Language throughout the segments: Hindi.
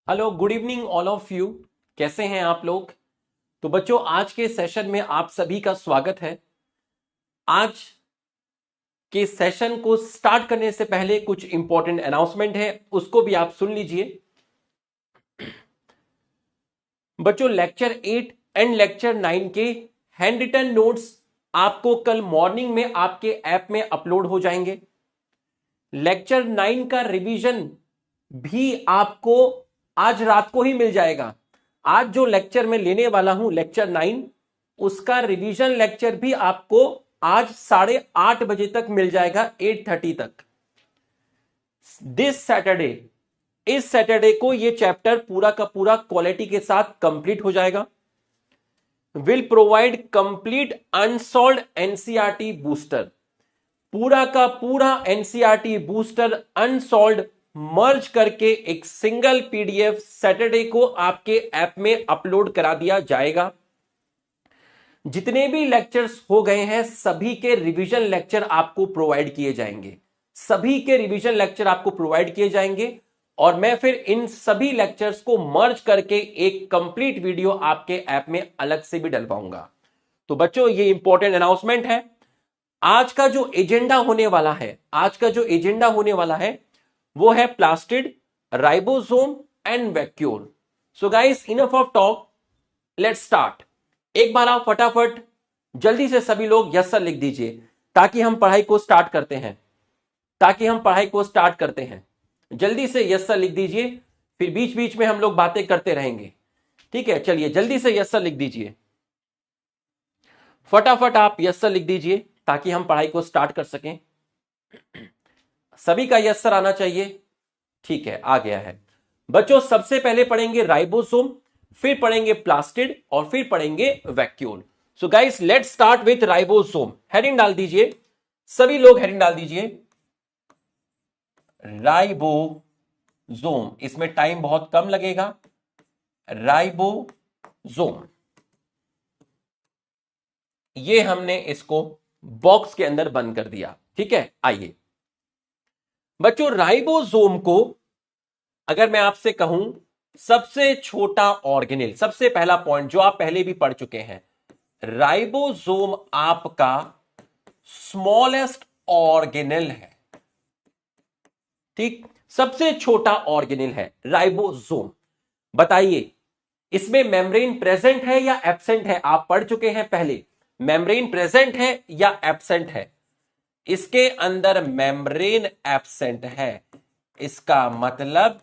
Hello, good evening all of you. कैसे हैं आप लोग? तो बच्चों, आज के सेशन में आप सभी का स्वागत है। आज के सेशन को स्टार्ट करने से पहले कुछ इंपॉर्टेंट अनाउंसमेंट है, उसको भी आप सुन लीजिए। बच्चों, लेक्चर 8 एंड लेक्चर 9 के हैंड रिटन नोट्स आपको कल मॉर्निंग में आपके ऐप में अपलोड हो जाएंगे। लेक्चर 9 का रिवीजन भी आपको आज रात को ही मिल जाएगा। आज जो लेक्चर मैं लेने वाला हूं, लेक्चर 9, उसका रिवीजन लेक्चर भी आपको आज 8:30 बजे तक मिल जाएगा, 8:30 तक। दिस सैटरडे, इस सैटरडे को यह चैप्टर पूरा का पूरा क्वालिटी के साथ कंप्लीट हो जाएगा। Will provide complete unsolved NCERT booster, पूरा का पूरा एनसीईआरटी बूस्टर अनसॉल्व्ड मर्ज करके एक सिंगल पीडीएफ सैटरडे को आपके ऐप में अपलोड करा दिया जाएगा। जितने भी लेक्चर्स हो गए हैं सभी के रिवीजन लेक्चर आपको प्रोवाइड किए जाएंगे, सभी के रिवीजन लेक्चर आपको प्रोवाइड किए जाएंगे और मैं फिर इन सभी लेक्चर्स को मर्ज करके एक कंप्लीट वीडियो आपके ऐप में अलग से भी डलवाऊंगा। तो बच्चों, ये इंपॉर्टेंट अनाउंसमेंट है। आज का जो एजेंडा होने वाला है, आज का जो एजेंडा होने वाला है वो है plastid, ribosome and vacuole. So guys, enough of talk, let's start. एक बार आप फटाफट जल्दी से सभी लोग यस सर लिख दीजिए ताकि हम पढ़ाई को स्टार्ट करते हैं, ताकि हम पढ़ाई को स्टार्ट करते हैं। जल्दी से यस सर लिख दीजिए, फिर बीच बीच में हम लोग बातें करते रहेंगे। ठीक है, चलिए जल्दी से यस सर लिख दीजिए, फटाफट आप यस सर लिख दीजिए ताकि हम पढ़ाई को स्टार्ट कर सकें। सभी का यस सर आना चाहिए। ठीक है, आ गया है। बच्चों, सबसे पहले पढ़ेंगे राइबोसोम, फिर पढ़ेंगे प्लास्टिड और फिर पढ़ेंगे vacuole. So guys, let's start with ribosome. Heading डाल दीजिए, सभी लोग हेडिंग डाल दीजिए, राइबोसोम। इसमें टाइम बहुत कम लगेगा, राइबोसोम। ये हमने इसको बॉक्स के अंदर बंद कर दिया। ठीक है, आइए बच्चों, राइबोसोम को अगर मैं आपसे कहूं सबसे छोटा ऑर्गेनेल, सबसे पहला पॉइंट जो आप पहले भी पढ़ चुके हैं, राइबोसोम आपका स्मॉलेस्ट ऑर्गेनेल है। ठीक, सबसे छोटा ऑर्गेनेल है राइबोसोम। बताइए, इसमें मेम्ब्रेन प्रेजेंट है या एब्सेंट है? आप पढ़ चुके हैं पहले, मेम्ब्रेन प्रेजेंट है या एब्सेंट है? इसके अंदर मेम्ब्रेन एब्सेंट है, इसका मतलब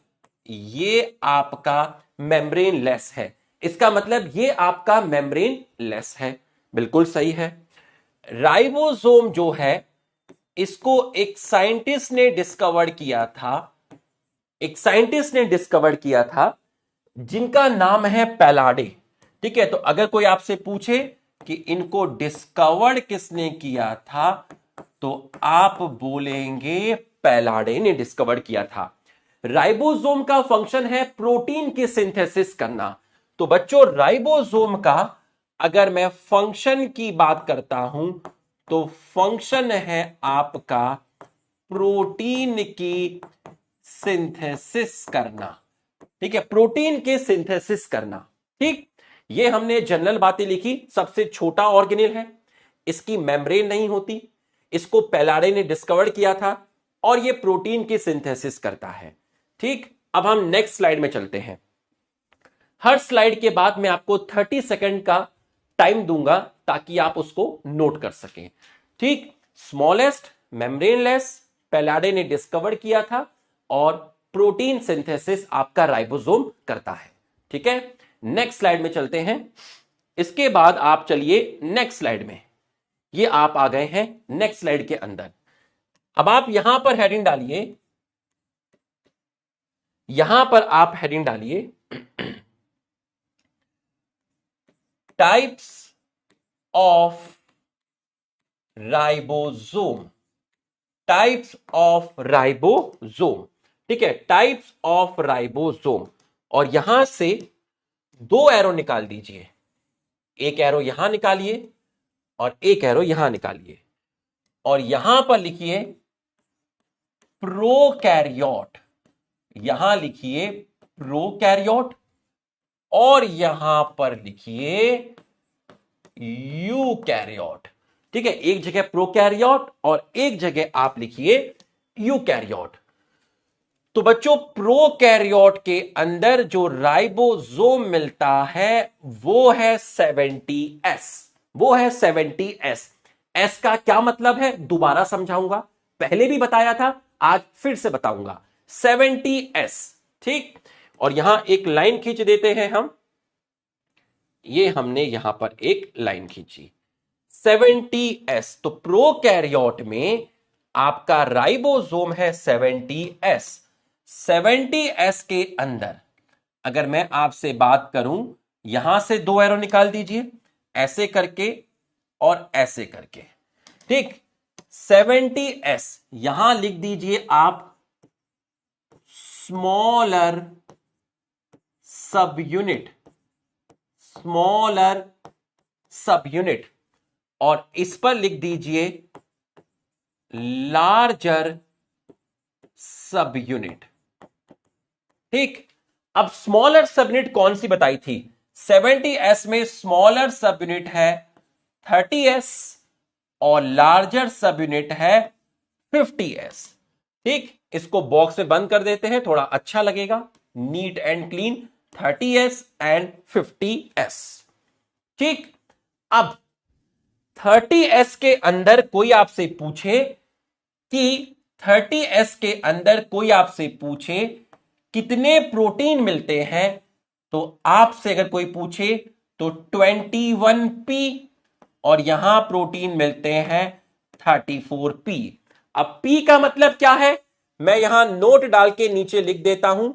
ये आपका मेम्ब्रेन लेस है। इसका मतलब ये आपका मेम्ब्रेन लेस है। बिल्कुल सही है। राइबोसोम जो है, इसको एक साइंटिस्ट ने डिस्कवर किया था, एक साइंटिस्ट ने डिस्कवर किया था जिनका नाम है पैलाडे। ठीक है, तो अगर कोई आपसे पूछे कि इनको डिस्कवर किसने किया था तो आप बोलेंगे पैलाडे ने डिस्कवर किया था। राइबोसोम का फंक्शन है प्रोटीन की सिंथेसिस करना। तो बच्चों, राइबोसोम का अगर मैं फंक्शन की बात करता हूं तो फंक्शन है आपका प्रोटीन की सिंथेसिस करना। ठीक है, प्रोटीन के सिंथेसिस करना। ठीक, ये हमने जनरल बातें लिखी। सबसे छोटा ऑर्गेनेल है, इसकी मेम्ब्रेन नहीं होती, इसको पैलाडे ने डिस्कवर किया था और ये प्रोटीन की सिंथेसिस करता है। ठीक, अब हम नेक्स्ट स्लाइड में चलते हैं। हर स्लाइड के बाद मैं आपको 30 सेकंड का टाइम दूंगा ताकि आप उसको नोट कर सकें। ठीक, स्मॉलेस्ट, मेम्ब्रेनलेस, पैलाडे ने डिस्कवर किया था और प्रोटीन सिंथेसिस आपका राइबोसोम करता है। ठीक है, नेक्स्ट स्लाइड में चलते हैं। इसके बाद आप चलिए नेक्स्ट स्लाइड में। ये आप आ गए हैं नेक्स्ट स्लाइड के अंदर। अब आप यहां पर हेडिंग डालिए, यहां पर आप हेडिंग डालिए types of ribosome, types of ribosome. ठीक है, टाइप्स ऑफ राइबोसोम। और यहां से 2 एरो निकाल दीजिए, एक एरो यहां निकालिए और एक एरो यहां निकालिए और यहां पर लिखिए प्रोकैरियोट, यहां लिखिए प्रोकैरियोट और यहां पर लिखिए यूकैरियोट। ठीक है, एक जगह प्रोकैरियोट और एक जगह आप लिखिए यूकैरियोट। तो बच्चों प्रोकैरियोट के अंदर जो राइबोसोम मिलता है वो है 70S। वो है 70S। एस का क्या मतलब है दोबारा समझाऊंगा, पहले भी बताया था, आज फिर से बताऊंगा। 70S। ठीक, और यहां एक लाइन खींच देते हैं हम। ये हमने यहां पर एक लाइन खींची 70S। तो प्रोकैरियोट में आपका राइबोसोम है 70S। 70S के अंदर अगर मैं आपसे बात करूं, यहां से दो एरो निकाल दीजिए, ऐसे करके और ऐसे करके। ठीक, 70S यहां लिख दीजिए आप स्मॉलर सब यूनिट, स्मॉलर सब यूनिट, और इस पर लिख दीजिए लार्जर सब यूनिट। ठीक, अब स्मॉलर सब यूनिट कौन सी बताई थी? 70S में स्मॉलर सब यूनिट है 30S और लार्जर सब यूनिट है 50S। ठीक, इसको बॉक्स में बंद कर देते हैं, थोड़ा अच्छा लगेगा, neat and clean. 30S and 50S। ठीक, अब 30S के अंदर कोई आपसे पूछे कि 30S के अंदर कोई आपसे पूछे कितने प्रोटीन मिलते हैं, तो आपसे अगर कोई पूछे तो 21P और यहां प्रोटीन मिलते हैं 34P। अब P का मतलब क्या है मैं यहां नोट डाल के नीचे लिख देता हूं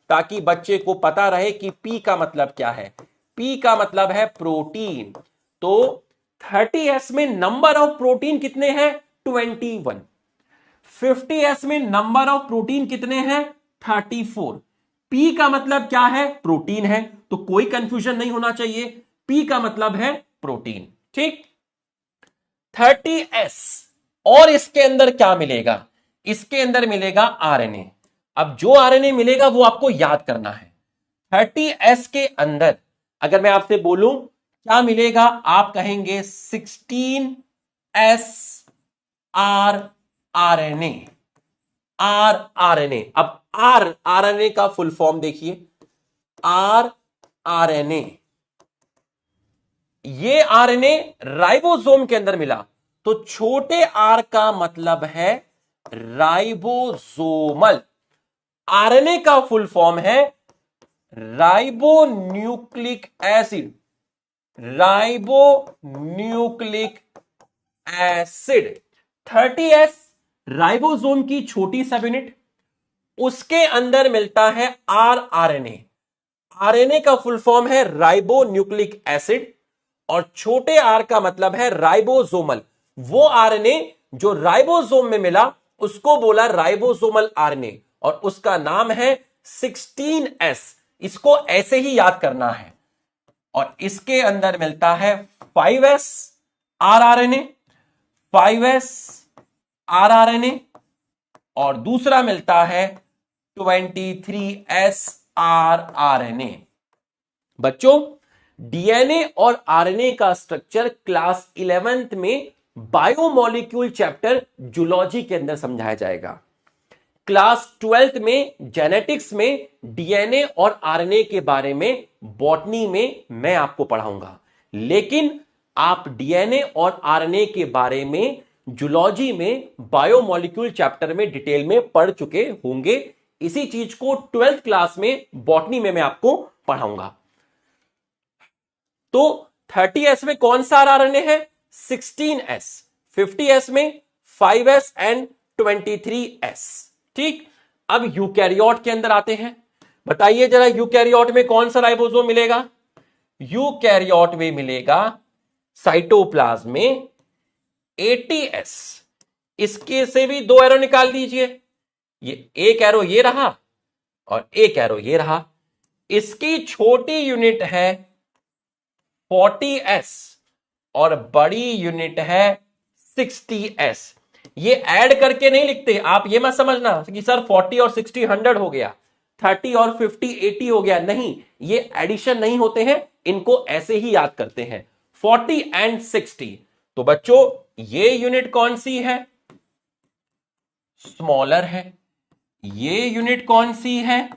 ताकि बच्चे को पता रहे कि P का मतलब क्या है। P का मतलब है प्रोटीन। तो 30S में नंबर ऑफ प्रोटीन कितने हैं? 21। 50S में नंबर ऑफ प्रोटीन कितने हैं? 34। P का मतलब क्या है? प्रोटीन है, तो कोई कंफ्यूजन नहीं होना चाहिए, P का मतलब है प्रोटीन। ठीक, 30S और इसके अंदर क्या मिलेगा? इसके अंदर मिलेगा आरएनए। अब जो आरएनए मिलेगा वो आपको याद करना है। 30S के अंदर अगर मैं आपसे बोलूं क्या मिलेगा, आप कहेंगे 16S are RNA. Are RNA. अब आर आरएनए का फुल फॉर्म देखिए, आर आरएनए। ये आरएनए राइबोसोम के अंदर मिला, तो छोटे आर का मतलब है राइबोसोमल। आरएनए का फुल फॉर्म है ribonucleic acid. Ribonucleic acid. 30S ribosome की छोटी सब यूनिट, उसके अंदर मिलता है आर आरएनए। आरएनए का फुल फॉर्म है राइबोन्यूक्लिक एसिड और छोटे आर का मतलब है राइबोसोमल। वो आरएनए जो राइबोसोम में मिला उसको बोला राइबोसोमल आरएनए और उसका नाम है 16S। इसको ऐसे ही याद करना है। और इसके अंदर मिलता है 5S are RNA, 5S are RNA, और दूसरा मिलता है 23S आर आरएनए। बच्चों डीएनए और आरएनए का स्ट्रक्चर क्लास 11th में बायोमोलिक्यूल चैप्टर जूलॉजी के अंदर समझाया जाएगा। क्लास 12th में जेनेटिक्स में डीएनए और आरएनए के बारे में बॉटनी में मैं आपको पढ़ाऊंगा, लेकिन आप डीएनए और आरएनए के बारे में जूलॉजी में बायोमोलिक्यूल चैप्टर में डिटेल में पढ़ चुके होंगे। इसी चीज को 12th क्लास में बॉटनी में मैं आपको पढ़ाऊंगा। तो 30S में कौन सा आरएनए है? 16S। 50S में 5S एंड 23S। ठीक, अब यूकैरियोट के अंदर आते हैं। बताइए जरा यूकैरियोट में कौन सा राइबोसोम मिलेगा? यूकैरियोट में मिलेगा साइटोप्लाज्म में 80S। इसके से भी दो एरो निकाल दीजिए, ये एक एरो ये रहा और एक एरो ये रहा। इसकी छोटी यूनिट है 40S और बड़ी यूनिट है 60S। ये ऐड करके नहीं लिखते, आप ये मत समझना कि सर 40 और 60 100 हो गया। 30 और 50 80 हो गया, नहीं, ये एडिशन नहीं होते हैं, इनको ऐसे ही याद करते हैं। 40 एंड 60, तो बच्चों ये यूनिट कौन सी है? स्मॉलर है। ये यूनिट कौन सी है?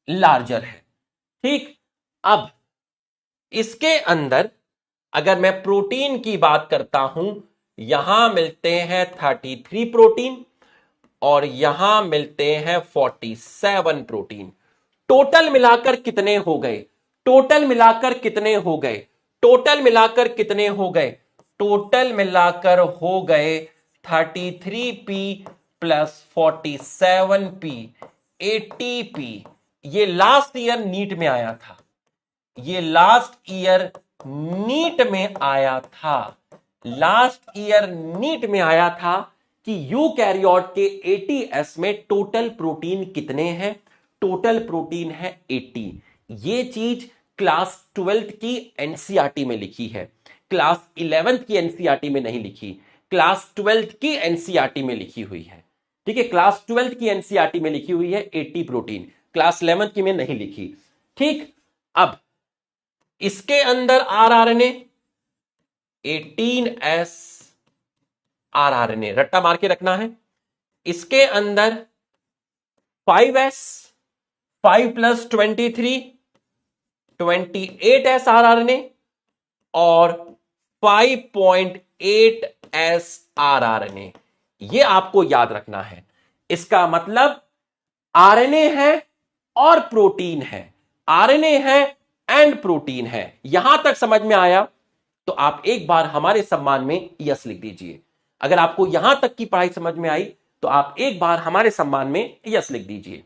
लार्जर है। ठीक, अब इसके अंदर अगर मैं प्रोटीन की बात करता हूं, यहां मिलते हैं 33 प्रोटीन और यहां मिलते हैं 47 प्रोटीन। टोटल मिलाकर कितने हो गए? टोटल मिलाकर कितने हो गए? टोटल मिलाकर कितने हो गए? टोटल मिलाकर हो गए 33p प्लस 47p 80p। ये लास्ट ईयर नीट में आया था, ये लास्ट ईयर नीट में आया था, लास्ट ईयर नीट में आया था कि यूकैरियोट के 80s में टोटल प्रोटीन कितने हैं? टोटल प्रोटीन है 80। ये चीज क्लास 12th की एनसीईआरटी में लिखी है, क्लास 11th की एनसीईआरटी में नहीं लिखी, क्लास 12th की एनसीईआरटी में लिखी हुई है। ठीक है, क्लास 12th की एनसीईआरटी में लिखी हुई है 80 प्रोटीन, क्लास 11th की में नहीं लिखी। ठीक, अब इसके अंदर आरआरएनए 18s आरआरएनए रट्टा मार के रखना है। इसके अंदर 5s 5 प्लस 23 28s आरआरएनए और 5.8s आरआरएनए, ये आपको याद रखना है। इसका मतलब आरएनए है और प्रोटीन है, आरएनए है एंड प्रोटीन है। यहां तक समझ में आया तो आप एक बार हमारे सम्मान में यस लिख दीजिए। अगर आपको यहां तक की पढ़ाई समझ में आई तो आप एक बार हमारे सम्मान में यस लिख दीजिए।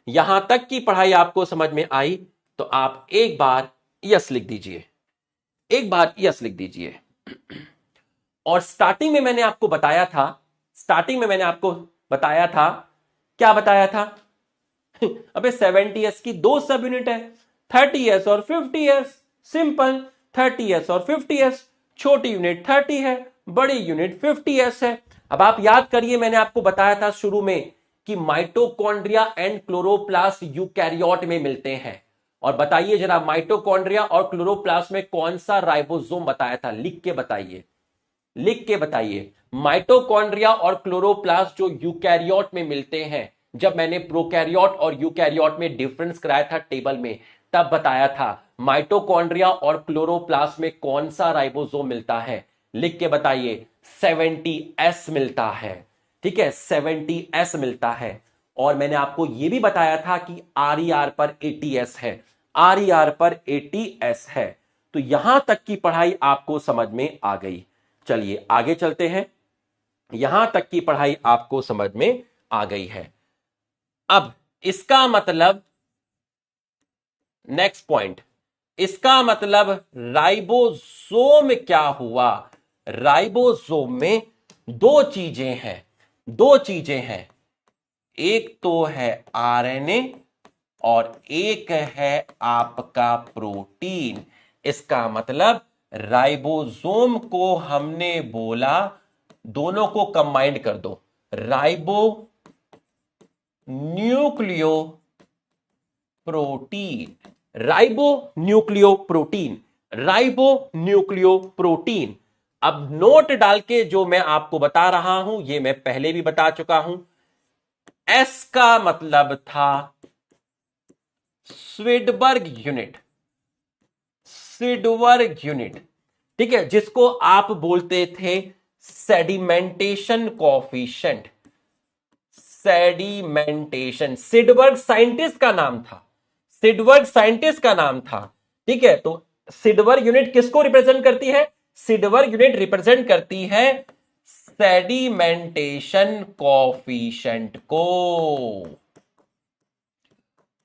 यहां तक की पढ़ाई आपको समझ में आई तो आप एक बार यस लिख दीजिए, एक बार यस लिख दीजिए। और स्टार्टिंग में मैंने आपको बताया था, स्टार्टिंग में मैंने आपको बताया था, क्या बताया था? अबे 70s की दो सब यूनिट है, 30s और 50s। सिंपल, 30s और 50s। छोटी यूनिट 30 है, बड़ी यूनिट 50s है। अब आप याद करिए, मैंने आपको बताया था शुरू में कि माइटोकॉन्ड्रिया एंड क्लोरोप्लास्ट यूकैरियोट में मिलते हैं। और बताइए जरा, माइटोकॉन्ड्रिया और क्लोरोप्लास्ट में कौन सा राइबोसोम बताया था? लिख के बताइए, लिख के बताइए। माइटोकॉन्ड्रिया और क्लोरोप्लास्ट जो यूकैरियोट में मिलते हैं, जब मैंने प्रोकैरियोट और यूकैरियोट में डिफरेंस कराया था टेबल में, तब बताया था माइटोकॉन्ड्रिया और क्लोरोप्लास्ट में कौन सा राइबोसोम मिलता है। लिख के बताइए, 70s मिलता है। ठीक है, 70s मिलता है। और मैंने आपको यह भी बताया था कि RER पर 80s है, RER पर 80s है। तो यहां तक की पढ़ाई आपको समझ में आ गई। चलिए आगे चलते हैं। यहां तक की पढ़ाई आपको समझ में आ गई है। अब इसका मतलब, नेक्स्ट पॉइंट, इसका मतलब राइबोसोम क्या हुआ? राइबोसोम में दो चीजें हैं, दो चीजें हैं। एक तो है आरएनए और एक है आपका प्रोटीन। इसका मतलब राइबोसोम को हमने बोला, दोनों को कंबाइंड कर दो, ribo nucleo protein, ribo nucleo protein, ribo nucleo protein. अब नोट डाल के जो मैं आपको बता रहा हूं, ये मैं पहले भी बता चुका हूं। एस का मतलब था स्वीडबर्ग यूनिट, स्वीडबर्ग यूनिट। ठीक है, जिसको आप बोलते थे सेडिमेंटेशन कॉफिशिएंट, सेडिमेंटेशन। सिडबर्ग साइंटिस्ट का नाम था, सिडबर्ग साइंटिस्ट का नाम था। ठीक है, तो सिडबर्ग यूनिट किसको रिप्रेजेंट करती है? सिडबर्ग यूनिट रिप्रेजेंट करती है सेडिमेंटेशन कॉफिशिएंट को।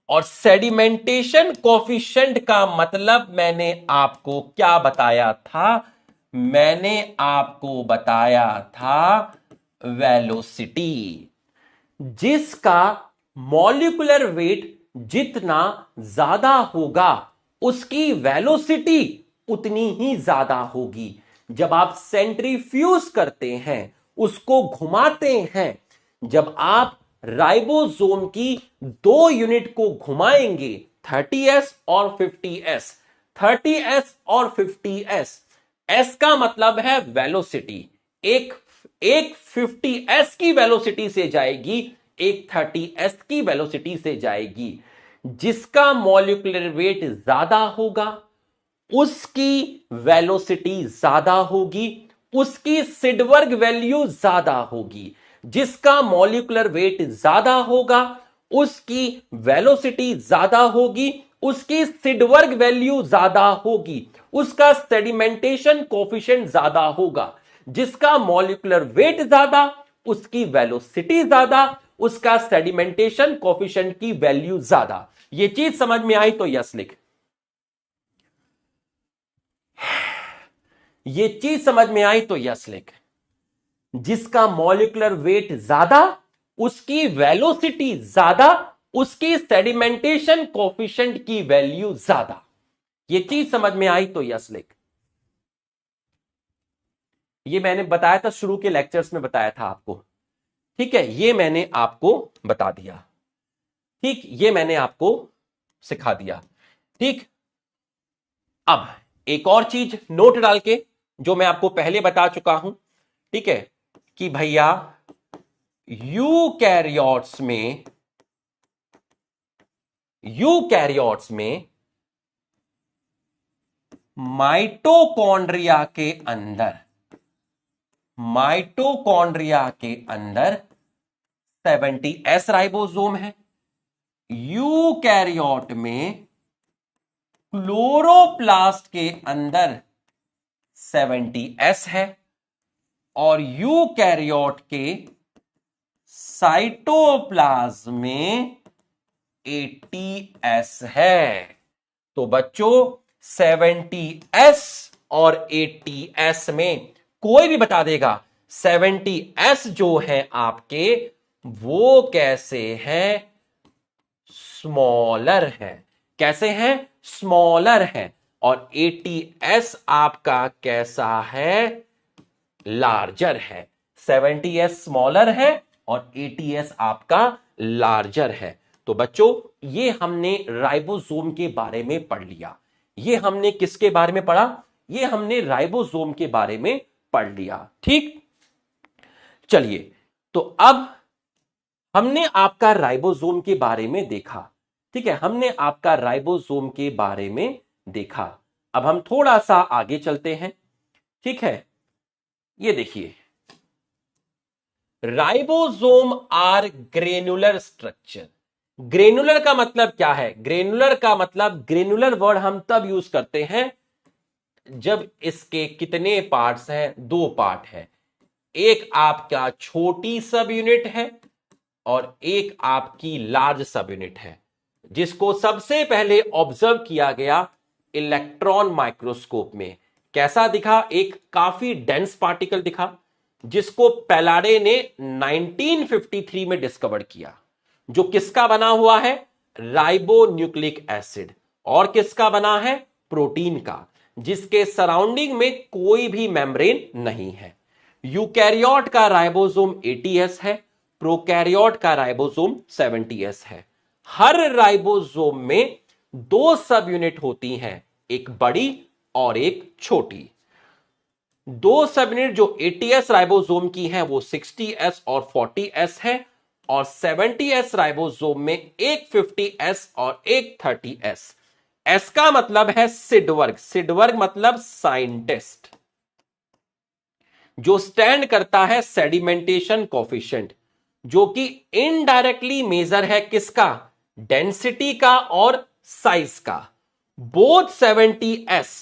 और सेडिमेंटेशन कॉफिशिएंट का मतलब मैंने आपको क्या बताया था? मैंने आपको बताया था वेलोसिटी। जिसका मॉलिक्यूलर वेट जितना ज्यादा होगा, उसकी वेलोसिटी उतनी ही ज्यादा होगी। जब आप सेंट्रीफ्यूज करते हैं, उसको घुमाते हैं, जब आप राइबोसोम की दो यूनिट को घुमाएंगे 30s और 50s, 30s और 50s। s का मतलब है वेलोसिटी, एक 50s की वेलोसिटी से जाएगी, एक 30s की वेलोसिटी से जाएगी। जिसका मॉलिक्यूलर वेट ज्यादा होगा उसकी वेलोसिटी ज्यादा होगी, उसकी सिडवर्ग वैल्यू ज्यादा होगी। जिसका मॉलिक्यूलर वेट ज्यादा होगा उसकी वेलोसिटी ज्यादा होगी, उसकी सिडवर्ग वैल्यू ज्यादा होगी, उसका सेडिमेंटेशन कोफिशिएंट ज्यादा होगा। जिसका मॉलिक्यूलर वेट ज्यादा उसकी वेलोसिटी ज्यादा, उसका सेडिमेंटेशन कोफिशिएंट की वैल्यू ज्यादा। ये चीज समझ में आई तो यस लिख। ये चीज समझ में आई तो यस लिख। जिसका मॉलिक्यूलर वेट ज्यादा उसकी वेलोसिटी ज्यादा, उसकी सेडिमेंटेशन कोफिशिएंट की वैल्यू ज्यादा। ये चीज समझ में आई तो यस लिख। ये मैंने बताया था, शुरू के लेक्चर्स में बताया था आपको, ठीक है। ये मैंने आपको बता दिया, ठीक, ये मैंने आपको सिखा दिया, ठीक। अब एक और चीज नोट डाल के, जो मैं आपको पहले बता चुका हूं, ठीक है, कि भैया यूकैरियोट्स में माइटोकॉन्ड्रिया के अंदर 70s राइबोसोम है। यूकैरियोट में क्लोरोप्लास्ट के अंदर 70s है और यूकैरियोट के साइटोप्लाज्म में 80s है। तो बच्चों 70s और 80s में कोई भी बता देगा 70s जो है आपके वो कैसे हैं, स्मॉलर है। कैसे हैं, स्मॉलर है। और 80s आपका कैसा है, लार्जर है। 70s स्मॉलर है और 80s आपका लार्जर है। तो बच्चों ये हमने राइबोसोम के बारे में पढ़ लिया। ये हमने किसके बारे में पढ़ा, ये हमने राइबोसोम के बारे में पढ़ लिया, ठीक। चलिए, तो अब हमने आपका राइबोसोम के बारे में देखा, ठीक है, हमने आपका राइबोसोम के बारे में देखा। अब हम थोड़ा सा आगे चलते हैं, ठीक है। ये देखिए, ribosome are granular structure. Granular का मतलब क्या है, ग्रेनुलर का मतलब, ग्रेनुलर वर्ड हम तब यूज करते हैं जब इसके कितने पार्ट्स हैं, दो पार्ट है। एक आपका छोटी सब यूनिट है और एक आपकी लार्ज सब यूनिट है, जिसको सबसे पहले ऑब्जर्व किया गया इलेक्ट्रॉन माइक्रोस्कोप में। कैसा दिखा, एक काफी डेंस पार्टिकल दिखा, जिसको पैलाडे ने 1953 में डिस्कवर किया, जो किसका बना हुआ है, राइबोन्यूक्लिक एसिड, और किसका बना है, प्रोटीन का, जिसके सराउंडिंग में कोई भी मेम्ब्रेन नहीं है। यूकैरियोट का राइबोसोम 80s है, प्रोकैरियोट का राइबोसोम 70s है। हर राइबोसोम में दो सब यूनिट होती हैं, एक बड़ी और एक छोटी। दो सब यूनिट जो 80s राइबोसोम की हैं वो 60s और 40s है, और 70s राइबोसोम में एक 50s और एक 30s। एस का मतलब है सिडवर्ग, सिडवर्ग मतलब साइंटिस्ट, जो स्टैंड करता है सेडिमेंटेशन कोफिशिएंट, जो कि इनडायरेक्टली मेजर है किसका, डेंसिटी का और साइज का। Both 70s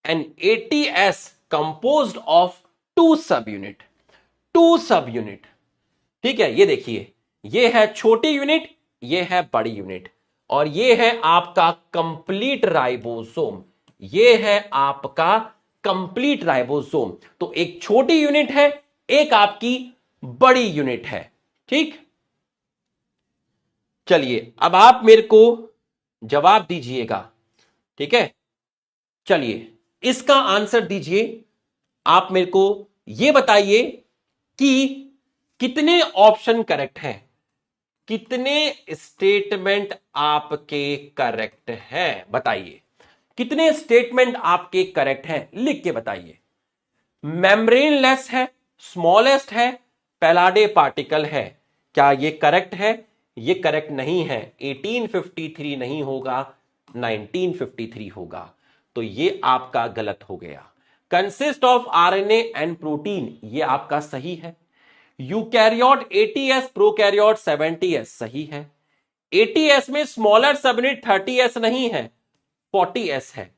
and 80s composed of two subunit, ठीक है। ये देखिए, ये है छोटी यूनिट, ये है बड़ी यूनिट, और ये है आपका कंप्लीट राइबोसोम, ये है आपका कंप्लीट राइबोसोम। तो एक छोटी यूनिट है, एक आपकी बड़ी यूनिट है, ठीक। चलिए, अब आप मेरे को जवाब दीजिएगा, ठीक है। चलिए, इसका आंसर दीजिए। आप मेरे को यह बताइए कि कितने ऑप्शन करेक्ट हैं। कितने स्टेटमेंट आपके करेक्ट हैं? बताइए कितने स्टेटमेंट आपके करेक्ट हैं, लिख के बताइए। मेम्ब्रेनलेस है, स्मॉलेस्ट है, पैलाडे पार्टिकल है, क्या ये करेक्ट है? ये करेक्ट नहीं है। 1853 नहीं होगा, 1953 होगा, तो ये आपका गलत हो गया। Consist of RNA and protein, ये आपका सही है। यूकैरियोट 80s, प्रोकैरियोट 70s, सही है। 80s में स्मॉलर सबयूनिट 30s नहीं है, 40s है,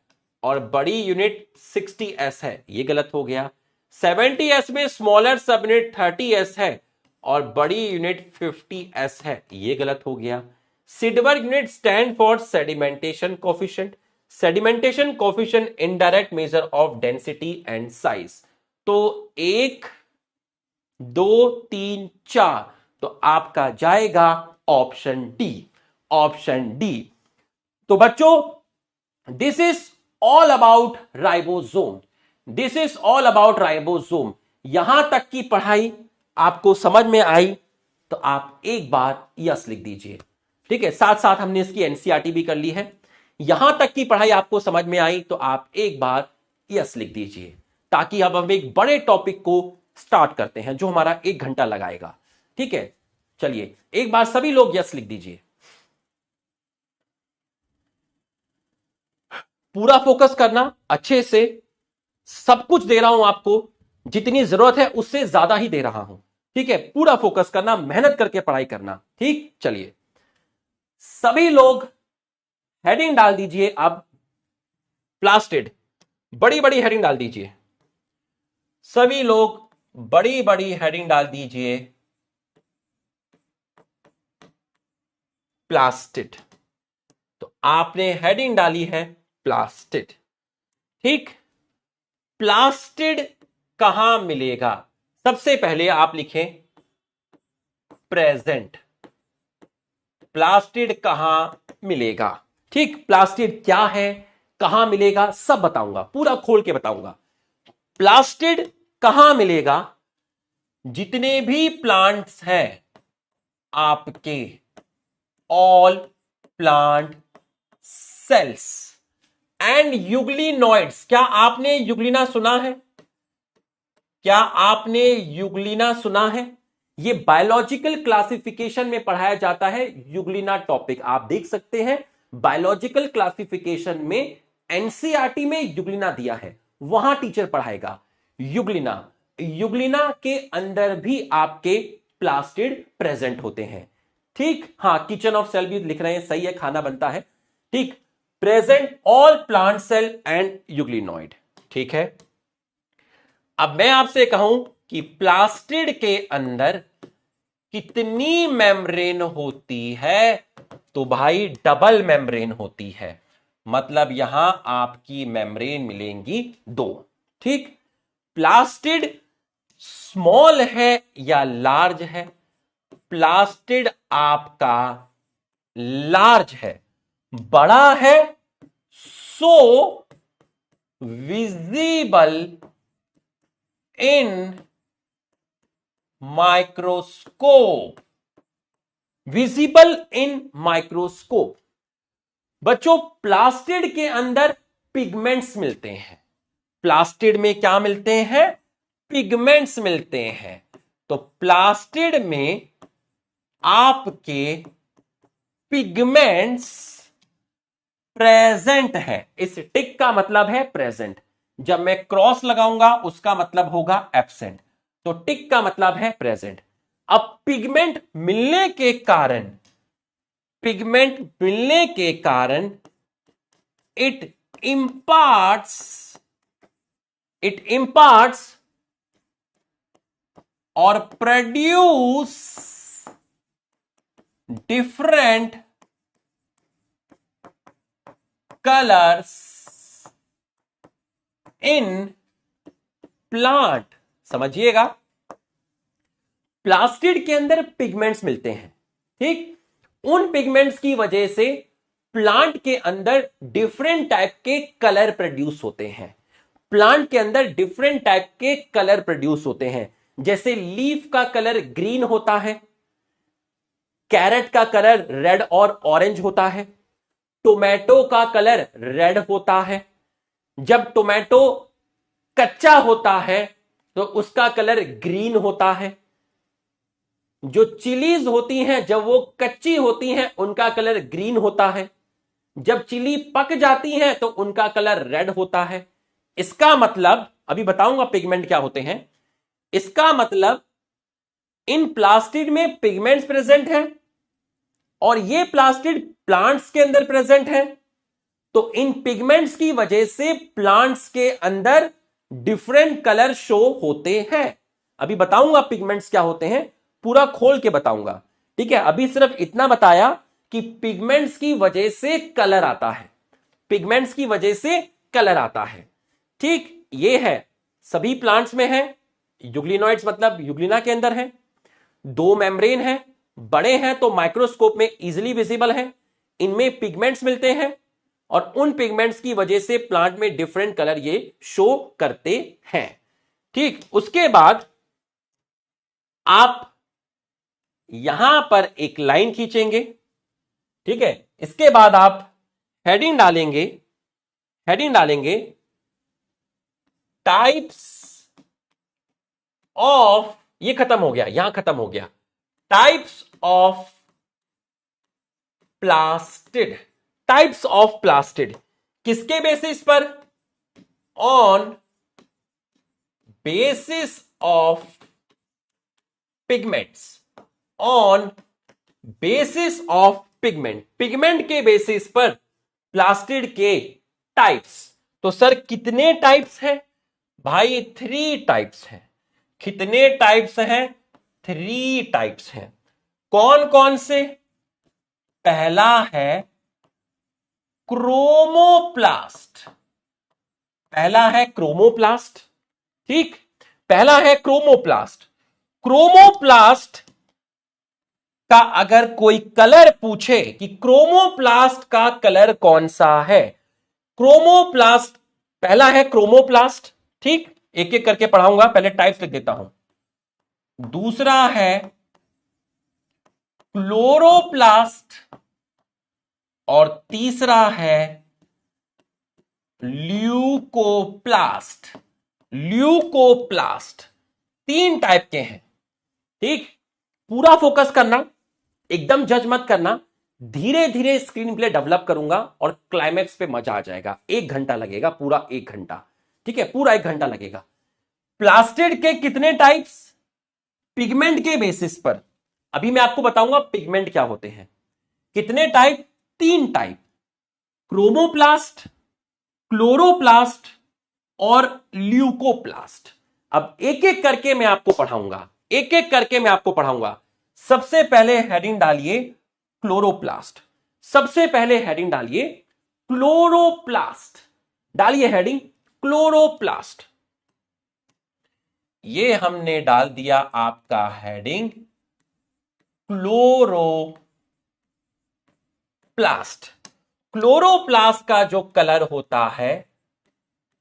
और बड़ी यूनिट 60s है, ये गलत हो गया। 70s में स्मॉलर सबयूनिट 30s है और बड़ी यूनिट 50s है, ये गलत हो गया। Svedberg unit stand for sedimentation coefficient. Sedimentation coefficient indirect measure of density and size. तो 1 2 3 4, तो आपका जाएगा ऑप्शन डी, ऑप्शन डी। तो बच्चों this is all about ribosome, this is all about ribosome. यहां तक की पढ़ाई आपको समझ में आई तो आप एक बार यस लिख दीजिए। ठीक है, साथ साथ हमने इसकी एनसीईआरटी भी कर ली है। यहां तक की पढ़ाई आपको समझ में आई तो आप एक बार यस लिख दीजिए, ताकि अब हम एक बड़े टॉपिक को स्टार्ट करते हैं जो हमारा 1 घंटा लगाएगा। ठीक है, चलिए एक बार सभी लोग यस लिख दीजिए। पूरा फोकस करना अच्छे से, सब कुछ दे रहा हूं आपको, जितनी जरूरत है उससे ज्यादा ही दे रहा हूं। ठीक है, पूरा फोकस करना, मेहनत करके पढ़ाई करना। ठीक, चलिए सभी लोग हेडिंग डाल दीजिए। अब प्लास्टिड, बड़ी बड़ी हेडिंग डाल दीजिए। सभी लोग बड़ी बड़ी हेडिंग डाल दीजिए, प्लास्टिड। तो आपने हेडिंग डाली है प्लास्टिड। ठीक, प्लास्टिड कहां मिलेगा? सबसे पहले आप लिखें प्रेजेंट। प्लास्टिड कहां मिलेगा? ठीक, प्लास्टिड क्या है, कहां मिलेगा, सब बताऊंगा, पूरा खोल के बताऊंगा। प्लास्टिड कहां मिलेगा? जितने भी प्लांट्स हैं आपके, all plant cells and euglenoids. क्या आपने यूग्लिना सुना है? क्या आपने यूग्लिना सुना है? ये बायोलॉजिकल क्लासिफिकेशन में पढ़ाया जाता है यूग्लिना टॉपिक, आप देख सकते हैं बायोलॉजिकल क्लासिफिकेशन में एनसीईआरटी में यूग्लिना दिया है, वहां टीचर पढ़ाएगा यूग्लिना। यूग्लिना के अंदर भी आपके प्लास्टिड प्रेजेंट होते हैं। ठीक, हां, किचन ऑफ सेल भी लिख रहे हैं, सही है, खाना बनता है। ठीक, present all plant cell and euglenoid. ठीक है, अब मैं आपसे कहूं कि प्लास्टिड के अंदर कितनी मेम्ब्रेन होती है, तो भाई डबल मेम्ब्रेन होती है, मतलब यहां आपकी मेम्ब्रेन मिलेंगी 2। ठीक, प्लास्टिड स्मॉल है या लार्ज है? प्लास्टिड आपका लार्ज है, बड़ा है, सो visible in microscope, visible in microscope. बच्चों प्लास्टिड के अंदर पिगमेंट्स मिलते हैं। प्लास्टिड में क्या मिलते हैं? पिगमेंट्स मिलते हैं। तो प्लास्टिड में आपके पिगमेंट्स प्रेजेंट है। इस टिक का मतलब है प्रेजेंट, जब मैं क्रॉस लगाऊंगा उसका मतलब होगा एब्सेंट, तो टिक का मतलब है प्रेजेंट। अब पिगमेंट मिलने के कारण, पिगमेंट मिलने के कारण इट इम्पार्ट्स और produce different colours in plant. समझिएगा, प्लास्टिड के अंदर पिगमेंट्स मिलते हैं। ठीक, उन पिगमेंट्स की वजह से प्लांट के अंदर डिफरेंट टाइप के कलर प्रोड्यूस होते हैं। प्लांट के अंदर डिफरेंट टाइप के कलर प्रोड्यूस होते हैं, जैसे लीफ का कलर ग्रीन होता है, कैरेट का कलर रेड और ऑरेंज होता है, टोमेटो का कलर रेड होता है, जब टोमेटो कच्चा होता है तो उसका कलर ग्रीन होता है, जो चिलीज होती हैं जब वो कच्ची होती हैं उनका कलर ग्रीन होता है, जब चिली पक जाती है तो उनका कलर रेड होता है। इसका मतलब, अभी बताऊंगा पिगमेंट क्या होते हैं, इसका मतलब इन प्लास्टिड में पिगमेंट्स प्रेजेंट हैं और ये प्लास्टिड प्लांट्स के अंदर प्रेजेंट है, तो इन पिगमेंट्स की वजह से प्लांट्स के अंदर डिफरेंट कलर शो होते हैं। अभी बताऊंगा पिगमेंट्स क्या होते हैं, पूरा खोल के बताऊंगा, ठीक है। अभी सिर्फ इतना बताया कि पिगमेंट्स की वजह से कलर आता है, पिगमेंट्स की वजह से कलर आता है, ठीक। ये है, सभी प्लांट्स में है, यूग्लिनॉइड्स मतलब यूग्लिना के अंदर है, दो मेम्ब्रेन है, बड़े हैं तो माइक्रोस्कोप में इजीली विजिबल है, इनमें पिगमेंट्स मिलते हैं और उन पिगमेंट्स की वजह से प्लांट में डिफरेंट कलर ये शो करते हैं, ठीक। उसके बाद आप यहां पर एक लाइन खींचेंगे, ठीक है। इसके बाद आप हेडिंग डालेंगे, हेडिंग डालेंगे टाइप्स ऑफ, ये खत्म हो गया, यहां खत्म हो गया, types of plastid, types of plastid, किसके बेसिस पर, on basis of pigments, on basis of pigment, pigment के बेसिस पर प्लास्टिड के टाइप्स। तो सर कितने टाइप्स हैं भाई, 3 टाइप्स हैं। कितने टाइप्स हैं, 3 टाइप्स हैं। कौन कौन से, पहला है क्रोमोप्लास्ट, पहला है क्रोमोप्लास्ट, ठीक, पहला है क्रोमोप्लास्ट। क्रोमोप्लास्ट का अगर कोई कलर पूछे कि क्रोमोप्लास्ट का कलर कौन सा है, क्रोमोप्लास्ट, पहला है क्रोमोप्लास्ट, ठीक, एक एक करके पढ़ाऊंगा, पहले टाइप्स लिख देता हूं। दूसरा है क्लोरोप्लास्ट और तीसरा है ल्यूकोप्लास्ट, ल्यूकोप्लास्ट, 3 टाइप के हैं, ठीक। पूरा फोकस करना, एकदम जज मत करना, धीरे धीरे स्क्रीन प्ले डेवलप करूंगा और क्लाइमैक्स पे मजा आ जाएगा। 1 घंटा लगेगा, पूरा 1 घंटा, ठीक है, पूरा 1 घंटा लगेगा। प्लास्टिड के कितने टाइप्स, पिगमेंट के बेसिस पर, अभी मैं आपको बताऊंगा पिगमेंट क्या होते हैं। कितने टाइप, 3 टाइप, क्रोमोप्लास्ट, क्लोरोप्लास्ट और ल्यूकोप्लास्ट। अब एक एक करके मैं आपको पढ़ाऊंगा, एक एक करके मैं आपको पढ़ाऊंगा। सबसे पहले हेडिंग डालिए क्लोरोप्लास्ट, सबसे पहले हेडिंग डालिए क्लोरोप्लास्ट, डालिए हेडिंग क्लोरोप्लास्ट। ये हमने डाल दिया आपका हेडिंग क्लोरोप्लास्ट। क्लोरोप्लास्ट का जो कलर होता है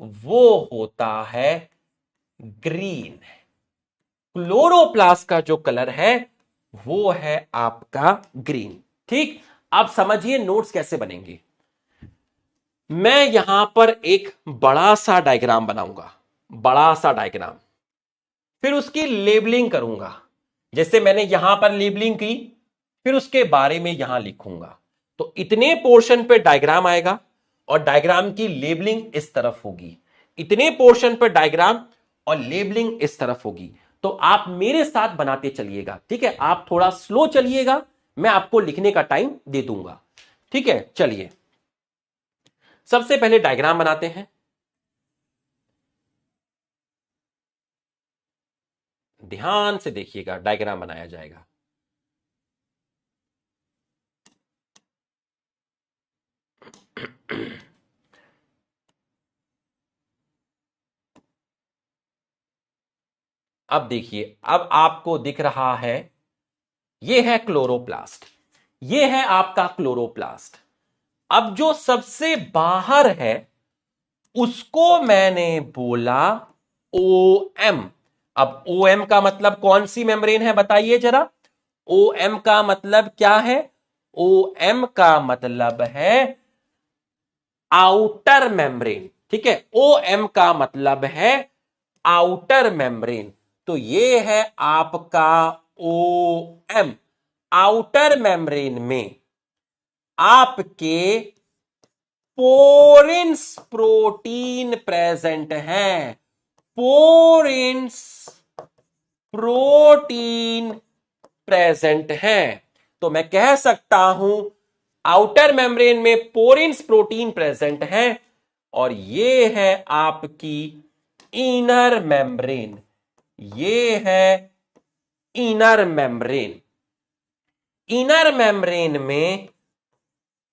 वो होता है ग्रीन, क्लोरोप्लास्ट का जो कलर है वो है आपका ग्रीन, ठीक। अब समझिए नोट्स कैसे बनेंगे। मैं यहां पर एक बड़ा सा डायग्राम बनाऊंगा, बड़ा सा डायग्राम, फिर उसकी लेबलिंग करूंगा, जैसे मैंने यहां पर लेबलिंग की, फिर उसके बारे में यहां लिखूंगा। तो इतने पोर्शन पे डायग्राम आएगा और डायग्राम की लेबलिंग इस तरफ होगी, इतने पोर्शन पर डायग्राम और लेबलिंग इस तरफ होगी। तो आप मेरे साथ बनाते चलिएगा, ठीक है, आप थोड़ा स्लो चलिएगा, मैं आपको लिखने का टाइम दे दूंगा, ठीक है। चलिए सबसे पहले डायग्राम बनाते हैं, ध्यान से देखिएगा, डायग्राम बनाया जाएगा। अब देखिए, अब आपको दिख रहा है, ये है क्लोरोप्लास्ट, ये है आपका क्लोरोप्लास्ट। अब जो सबसे बाहर है उसको मैंने बोला OM। अब OM का मतलब कौन सी मेम्ब्रेन है बताइए जरा, OM का मतलब क्या है? OM का मतलब है आउटर मेम्ब्रेन। ठीक है, OM का मतलब है आउटर मेम्ब्रेन। तो ये है आपका OM। आउटर मेम्ब्रेन में आपके पोरिन्स प्रोटीन प्रेजेंट हैं। पोरिन्स प्रोटीन प्रेजेंट हैं। तो मैं कह सकता हूं आउटर मेम्ब्रेन में पोरिन्स प्रोटीन प्रेजेंट हैं और ये है आपकी इनर मेम्ब्रेन। ये है इनर मेम्ब्रेन। इनर मेम्ब्रेन में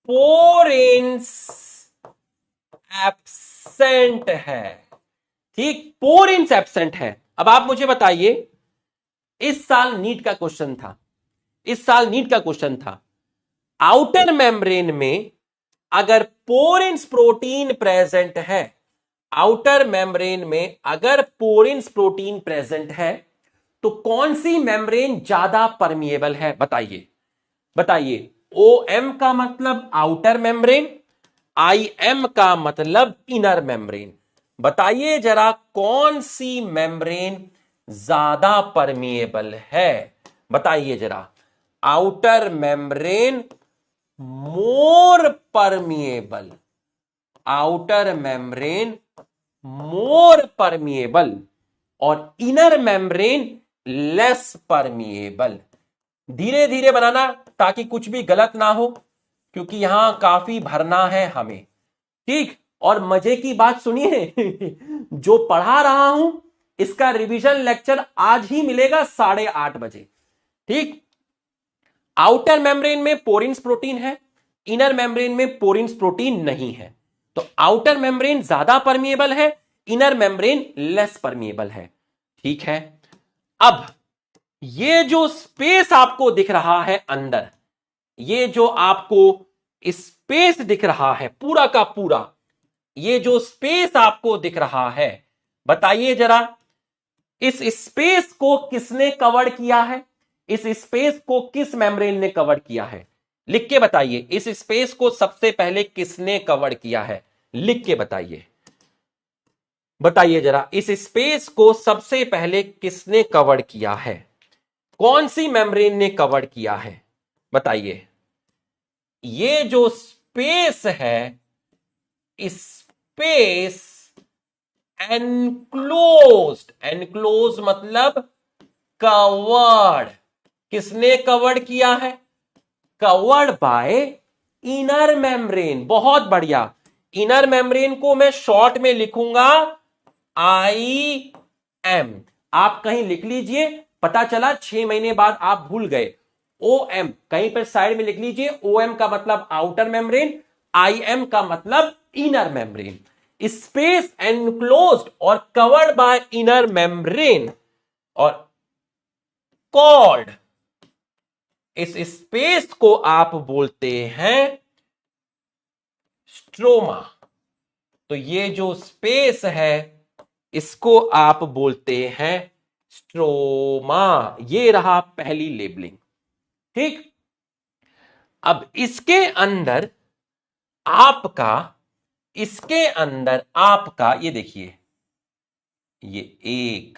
पोरिन्स एब्सेंट है। ठीक, पोरिन्स एब्सेंट है। अब आप मुझे बताइए, इस साल नीट का क्वेश्चन था, इस साल नीट का क्वेश्चन था, आउटर मेम्ब्रेन में अगर पोरिन्स प्रोटीन प्रेजेंट है, आउटर मेम्ब्रेन में अगर पोरिन्स प्रोटीन प्रेजेंट है तो कौन सी मेम्ब्रेन ज्यादा परमिएबल है? बताइए बताइए। OM का मतलब आउटर मेम्ब्रेन, IM का मतलब इनर मेम्ब्रेन। बताइए जरा कौन सी मेम्ब्रेन ज्यादा परमिएबल है? बताइए जरा। आउटर मेम्ब्रेन मोर परमिएबल, आउटर मेम्ब्रेन मोर परमिएबल और इनर मेम्ब्रेन लेस परमिएबल। धीरे धीरे बनाना ताकि कुछ भी गलत ना हो, क्योंकि यहां काफी भरना है हमें। ठीक, और मजे की बात सुनिए जो पढ़ा रहा हूं इसका रिवीजन लेक्चर आज ही मिलेगा 8:30 बजे। ठीक, आउटर मेम्ब्रेन में पोरिन्स प्रोटीन है, इनर मेम्ब्रेन में पोरिन्स प्रोटीन नहीं है। तो आउटर मेम्ब्रेन ज्यादा परमिएबल है, इनर मेम्ब्रेन लेस परमिएबल है। ठीक है, अब ये जो स्पेस आपको दिख रहा है अंदर, ये जो आपको स्पेस दिख रहा है पूरा का पूरा, ये जो स्पेस आपको दिख रहा है, बताइए जरा इस स्पेस को किसने कवर किया है? इस स्पेस को किस मेम्ब्रेन ने कवर किया है? लिख के बताइए, इस स्पेस को सबसे पहले किसने कवर किया है? लिख के बताइए, बताइए जरा इस स्पेस को सबसे पहले किसने कवर किया है? कौन सी मेम्ब्रेन ने कवर किया है? बताइए। ये जो स्पेस है, स्पेस एनक्लोज्ड, एनक्लोज मतलब कवर्ड, किसने कवर्ड किया है? Covered by inner membrane. बहुत बढ़िया। इनर मेम्ब्रेन को मैं शॉर्ट में लिखूंगा IM। आप कहीं लिख लीजिए, पता चला 6 महीने बाद आप भूल गए। OM कहीं पर साइड में लिख लीजिए। OM का मतलब आउटर मेम्ब्रेन, IM का मतलब इनर मेम्ब्रेन। स्पेस एनक्लोज्ड और कवर्ड बाय इनर मेम्ब्रेन और कॉल्ड, इस स्पेस को आप बोलते हैं स्ट्रोमा। तो ये जो स्पेस है इसको आप बोलते हैं स्ट्रोमा। ये रहा पहली लेबलिंग। ठीक, अब इसके अंदर आपका, इसके अंदर आपका ये देखिए, ये एक,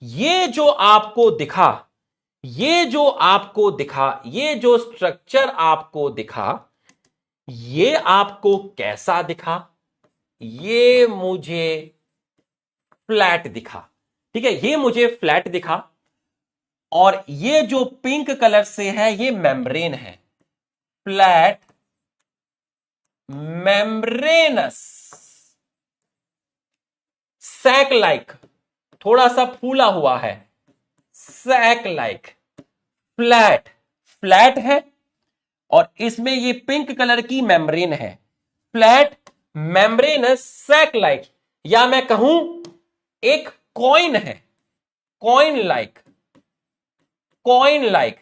ये जो आपको दिखा, ये जो आपको दिखा, ये जो स्ट्रक्चर आपको दिखा, ये आपको कैसा दिखा? ये मुझे फ्लैट दिखा। ठीक है, ये मुझे फ्लैट दिखा और ये जो पिंक कलर से है ये मेम्ब्रेन है, फ्लैट मेम्ब्रेनस सैक लाइक, थोड़ा सा फूला हुआ है, सैक लाइक, फ्लैट, फ्लैट है और इसमें ये पिंक कलर की मेम्ब्रेन है, फ्लैट मेम्ब्रेनस सैक लाइक, या मैं कहूं एक कॉइन है, कॉइन लाइक, कॉइन लाइक।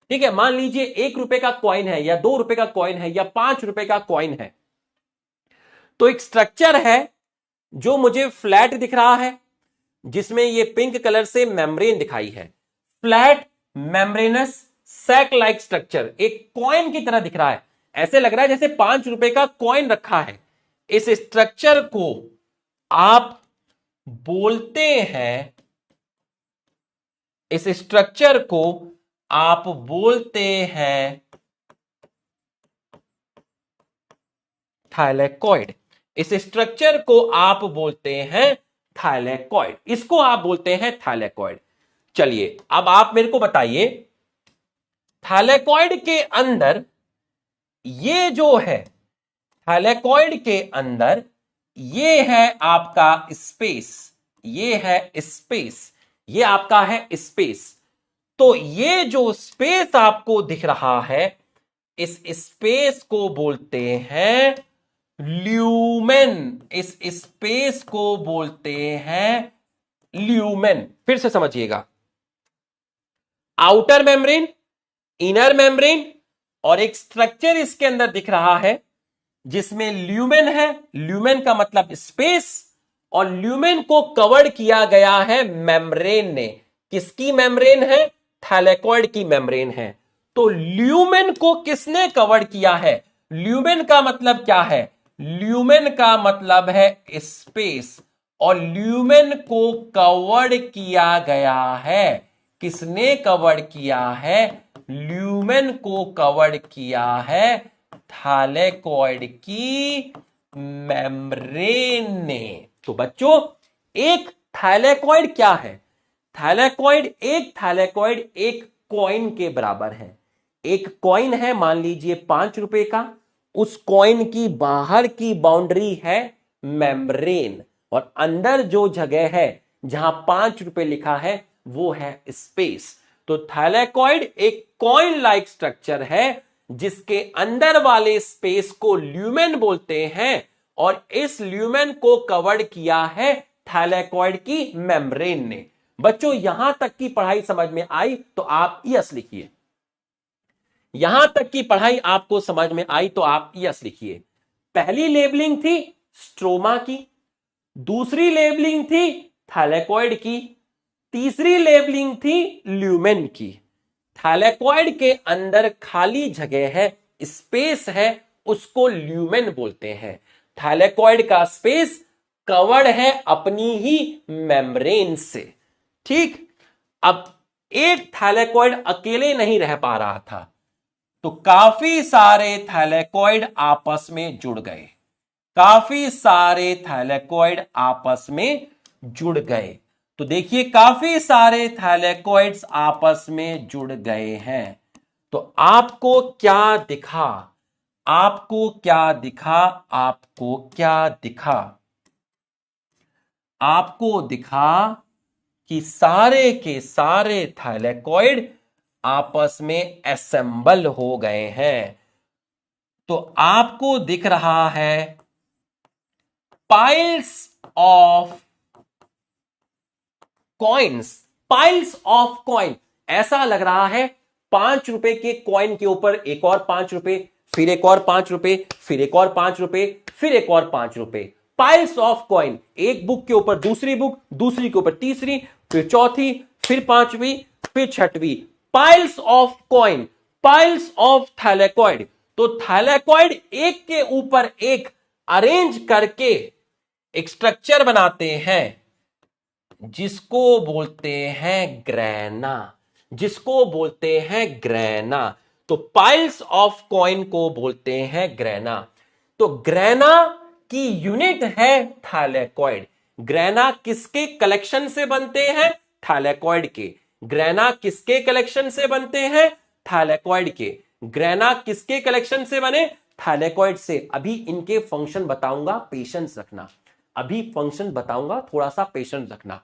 ठीक है, मान लीजिए 1 रुपए का कॉइन है या 2 रुपए का कॉइन है या 5 रुपए का कॉइन है, तो एक स्ट्रक्चर है जो मुझे फ्लैट दिख रहा है जिसमें ये पिंक कलर से मेम्ब्रेन दिखाई है, flat membranous sac like structure, एक कॉइन की तरह दिख रहा है, ऐसे लग रहा है जैसे 5 रुपए का कॉइन रखा है। इस स्ट्रक्चर को आप बोलते हैं, इस स्ट्रक्चर को आप बोलते हैं थाइलेकॉइड। इस स्ट्रक्चर को आप बोलते हैं थाइलेकॉइड, इसको आप बोलते हैं थाइलेकॉइड। चलिए अब आप मेरे को बताइए, थाइलेकॉइड के अंदर ये जो है, थाइलेकॉइड के अंदर ये है आपका स्पेस, ये है स्पेस, ये आपका है स्पेस। तो ये जो स्पेस आपको दिख रहा है, इस स्पेस को बोलते हैं ल्यूमेन, इस स्पेस को बोलते हैं ल्यूमेन। फिर से समझिएगा, आउटर मेम्ब्रेन, इनर मेम्ब्रेन और एक स्ट्रक्चर इसके अंदर दिख रहा है जिसमें ल्यूमेन है। ल्यूमेन का मतलब स्पेस, और ल्यूमेन को कवर किया गया है मेम्ब्रेन ने। किसकी मेम्ब्रेन है? थाइलेकॉइड की मेम्ब्रेन है। तो ल्यूमेन को किसने कवर किया है? ल्यूमेन का मतलब क्या है? ल्यूमेन का मतलब है स्पेस, और ल्यूमेन को कवर किया गया है। किसने कवर किया है? ल्यूमेन को कवर किया है थाइलेकॉइड की मेम्ब्रेन ने। तो बच्चों, एक थाइलेकॉइड क्या है? थाइलेकॉइड एक कॉइन के बराबर है। एक कॉइन है, मान लीजिए 5 रुपए का, उस कॉइन की बाहर की बाउंड्री है मेम्ब्रेन, और अंदर जो जगह है जहां 5 रुपए लिखा है वो है स्पेस। तो थाइलेकॉइड एक कॉइन लाइक स्ट्रक्चर है जिसके अंदर वाले स्पेस को ल्यूमेन बोलते हैं, और इस ल्यूमेन को कवर किया है थाइलेकॉइड की मेम्ब्रेन ने। बच्चों, यहां तक की पढ़ाई समझ में आई तो आप यस लिखिए। यहां तक की पढ़ाई आपको समझ में आई तो आप यस लिखिए। पहली लेबलिंग थी स्ट्रोमा की, दूसरी लेबलिंग थी थाइलेकॉइड की, तीसरी लेबलिंग थी ल्यूमेन की। थाइलेकॉइड के अंदर खाली जगह है, स्पेस है, उसको ल्यूमेन बोलते हैं। थाइलेकॉइड का स्पेस कवर्ड है अपनी ही मेम्ब्रेन से। ठीक, अब एक थाइलेकॉइड अकेले नहीं रह पा रहा था, तो काफी सारे थाइलेकॉइड आपस में जुड़ गए। काफी सारे थाइलेकॉइड आपस में जुड़ गए। तो देखिए, काफी सारे थाइलेकॉइड्स आपस में जुड़ गए हैं। तो आपको क्या दिखा? आपको क्या दिखा? आपको क्या दिखा? आपको दिखा कि सारे के सारे थाइलेकॉइड आपस में असेंबल हो गए हैं। तो आपको दिख रहा है piles of coins, piles of coin. ऐसा लग रहा है 5 रुपए के कॉइन के ऊपर एक और 5 रुपए, फिर एक और 5 रुपए, फिर एक और 5 रुपए, फिर एक और 5 रुपए। पाइल्स ऑफ कॉइन, एक बुक के ऊपर दूसरी बुक, दूसरी के ऊपर तीसरी, फिर चौथी, फिर पांचवी, फिर छठवीं। Piles of coin, piles of thylakoid. तो थाइलेकॉइड एक के ऊपर एक अरेंज करके एक स्ट्रक्चर बनाते हैं जिसको बोलते हैं ग्रेना, जिसको बोलते हैं ग्रेना। तो पाइल्स ऑफ कॉइन को बोलते हैं ग्रेना। तो ग्रेना की यूनिट है थाइलेकॉइड। ग्रेना किसके कलेक्शन से बनते हैं? थाइलेकॉइड के। ग्रेना किसके कलेक्शन से बनते हैं? थाइलेकॉइड के। ग्रेना किसके कलेक्शन से बने? थाइलेकॉइड से। अभी इनके फंक्शन बताऊंगा, पेशेंस रखना। अभी फंक्शन बताऊंगा, थोड़ा सा पेशेंस रखना।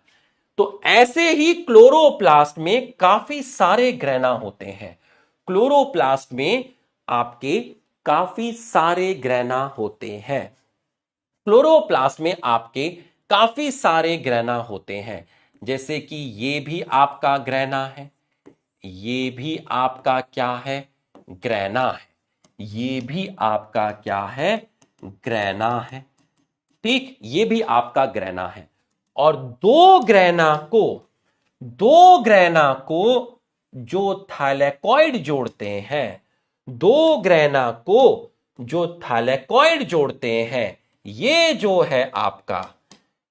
तो ऐसे ही क्लोरोप्लास्ट में काफी सारे ग्रेना होते हैं। क्लोरोप्लास्ट में आपके काफी सारे ग्रेना होते हैं। क्लोरोप्लास्ट में आपके काफी सारे ग्रेना होते हैं, जैसे कि ये भी आपका ग्रेना है, ये भी आपका क्या है? ग्रेना है। ये भी आपका क्या है? ग्रेना है। ठीक, ये भी आपका ग्रेना है। और दो ग्रेना को जो थैलेकॉइड जोड़ते हैं, दो ग्रेना को जो थैलेकॉइड जोड़ते हैं, ये जो है आपका,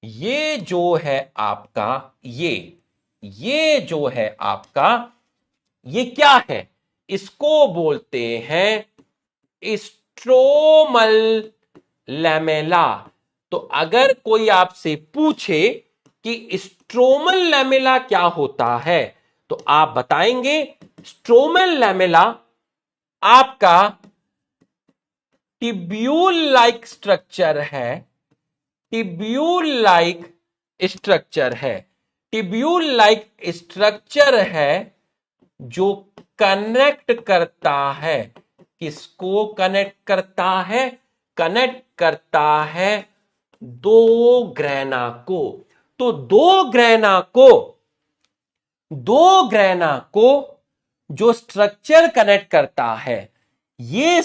ये जो है आपका, ये जो है आपका, ये क्या है? इसको बोलते हैं स्ट्रोमल लैमेला। तो अगर कोई आपसे पूछे कि स्ट्रोमल लैमेला क्या होता है, तो आप बताएंगे स्ट्रोमल लैमेला आपका टिब्यूल लाइक स्ट्रक्चर है, टिब्यूल लाइक स्ट्रक्चर है, टिब्यूल लाइक स्ट्रक्चर है जो कनेक्ट करता है, किसको कनेक्ट करता है? कनेक्ट करता है दो ग्रेना को। तो दो ग्रेना को जो स्ट्रक्चर कनेक्ट करता है, ये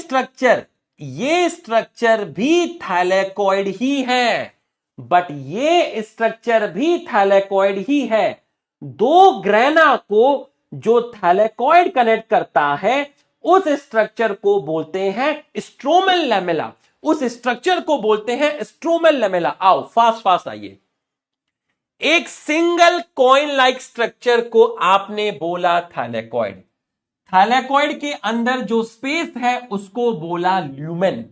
स्ट्रक्चर भी थैलेकॉइड ही है, बट ये स्ट्रक्चर भी थैलेकॉइड ही है। दो ग्रेना को जो थैलेकॉइड कनेक्ट करता है, उस स्ट्रक्चर को बोलते हैं स्ट्रोमल लैमेला, उस स्ट्रक्चर को बोलते हैं स्ट्रोमल लैमेला। आओ फास्ट आइए। एक सिंगल कॉइन लाइक स्ट्रक्चर को आपने बोला थैलेकॉइड, थैलेकॉइड के अंदर जो स्पेस है उसको बोला ल्यूमेन।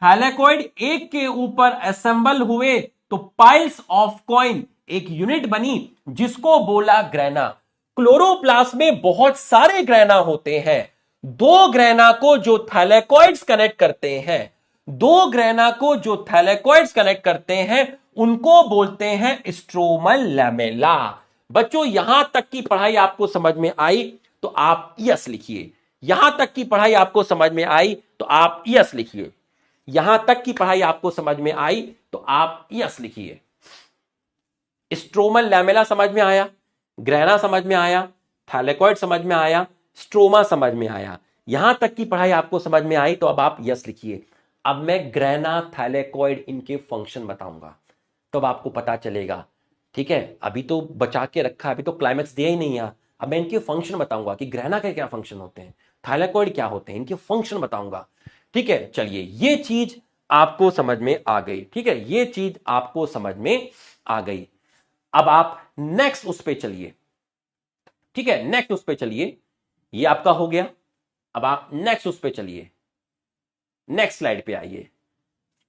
थैलेकॉइड एक के ऊपर असेंबल हुए तो पाइल्स ऑफ कॉइन एक यूनिट बनी जिसको बोला ग्रेना। क्लोरोप्लास्ट में बहुत सारे ग्रेना होते हैं, दो ग्रेना को जो थैलेकॉइड्स कनेक्ट करते हैं, दो ग्रेना को जो थैलेकॉइड्स कनेक्ट करते हैं, उनको बोलते हैं स्ट्रोमल लैमेला। बच्चों यहां तक की पढ़ाई आपको समझ में आई तो आप यस लिखिए। यहां तक की पढ़ाई आपको समझ में आई तो आप यस लिखिए। यहां तक की पढ़ाई आपको समझ में आई तो आप यस लिखिए। स्ट्रोमल लैमेला समझ में आया, ग्रेना समझ में आया, थैलेकॉइड समझ में आया, स्ट्रोमा समझ में आया। यहां तक की पढ़ाई आपको समझ में आई तो अब आप यस लिखिए। अब मैं ग्रेना थैलेकॉइड इनके फंक्शन बताऊंगा तब आपको पता चलेगा। ठीक है, अभी तो बचा के रखा, अभी तो क्लाइमेक्स दिया ही नहीं है। अब मैं इनके फंक्शन बताऊंगा कि ग्रेना के क्या फंक्शन होते हैं, थैलेकॉइड क्या होते हैं, इनके फंक्शन बताऊंगा। ठीक है, चलिए ये चीज आपको समझ में आ गई। ठीक है, ये चीज आपको समझ में आ गई। अब आप नेक्स्ट उस पे चलिए। ठीक है, नेक्स्ट उस पे चलिए, ये आपका हो गया। अब आप नेक्स्ट उस पे चलिए, नेक्स्ट स्लाइड पे आइए।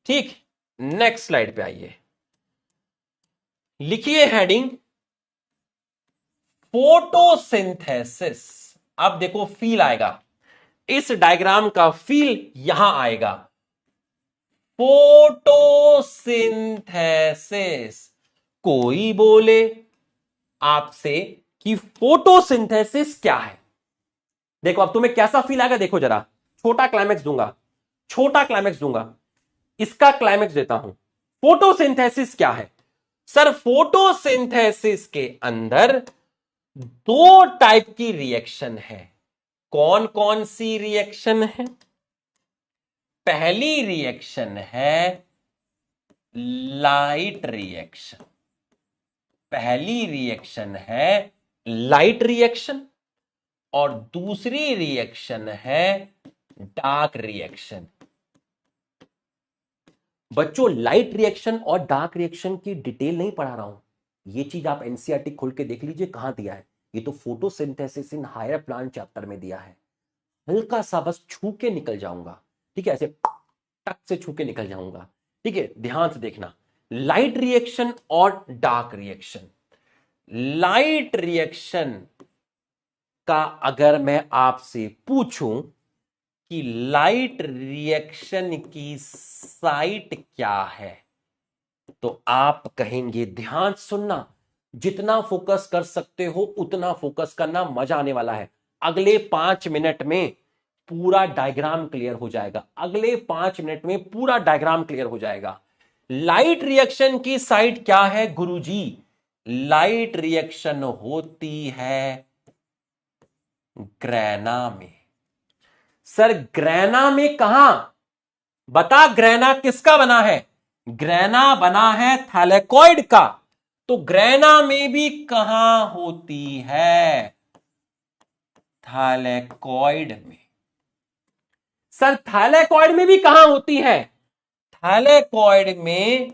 ठीक, नेक्स्ट स्लाइड पे आइए। लिखिए हेडिंग फोटोसिंथेसिस। अब देखो फील आएगा, इस डायग्राम का फील यहां आएगा। फोटोसिंथेसिस। कोई बोले आपसे कि फोटोसिंथेसिस क्या है, देखो अब तुम्हें कैसा फील आएगा। देखो जरा, छोटा क्लाइमेक्स दूंगा, इसका क्लाइमेक्स देता हूं। फोटोसिंथेसिस क्या है? सर फोटोसिंथेसिस के अंदर दो टाइप की रिएक्शन है। कौन कौन सी रिएक्शन है? पहली रिएक्शन है लाइट रिएक्शन, पहली रिएक्शन है लाइट रिएक्शन और दूसरी रिएक्शन है डार्क रिएक्शन। बच्चों लाइट रिएक्शन और डार्क रिएक्शन की डिटेल नहीं पढ़ा रहा हूं, ये चीज आप एनसीईआरटी खोल के देख लीजिए कहां दिया है। ये तो photosynthesis in higher plant chapter में दिया है। हल्का सा बस छू के निकल जाऊंगा। ठीक है, ऐसे टक से छू के निकल जाऊंगा। ठीक है, ध्यान से देखना, लाइट रिएक्शन और डार्क रिएक्शन। लाइट रिएक्शन का अगर मैं आपसे पूछूं कि लाइट रिएक्शन की साइट क्या है, तो आप कहेंगे, ध्यान सुनना, जितना फोकस कर सकते हो उतना फोकस करना, मजा आने वाला है। अगले 5 मिनट में पूरा डायग्राम क्लियर हो जाएगा, अगले 5 मिनट में पूरा डायग्राम क्लियर हो जाएगा। लाइट रिएक्शन की साइट क्या है गुरुजी? लाइट रिएक्शन होती है ग्रेना में। सर ग्रेना में कहां? बता, ग्रेना किसका बना है? ग्रेना बना है थैलेकॉइड का। तो ग्रेना में भी कहां होती है? थैलेकॉइड में। सर थैलेकॉइड में भी कहां होती है? थैलेकॉइड में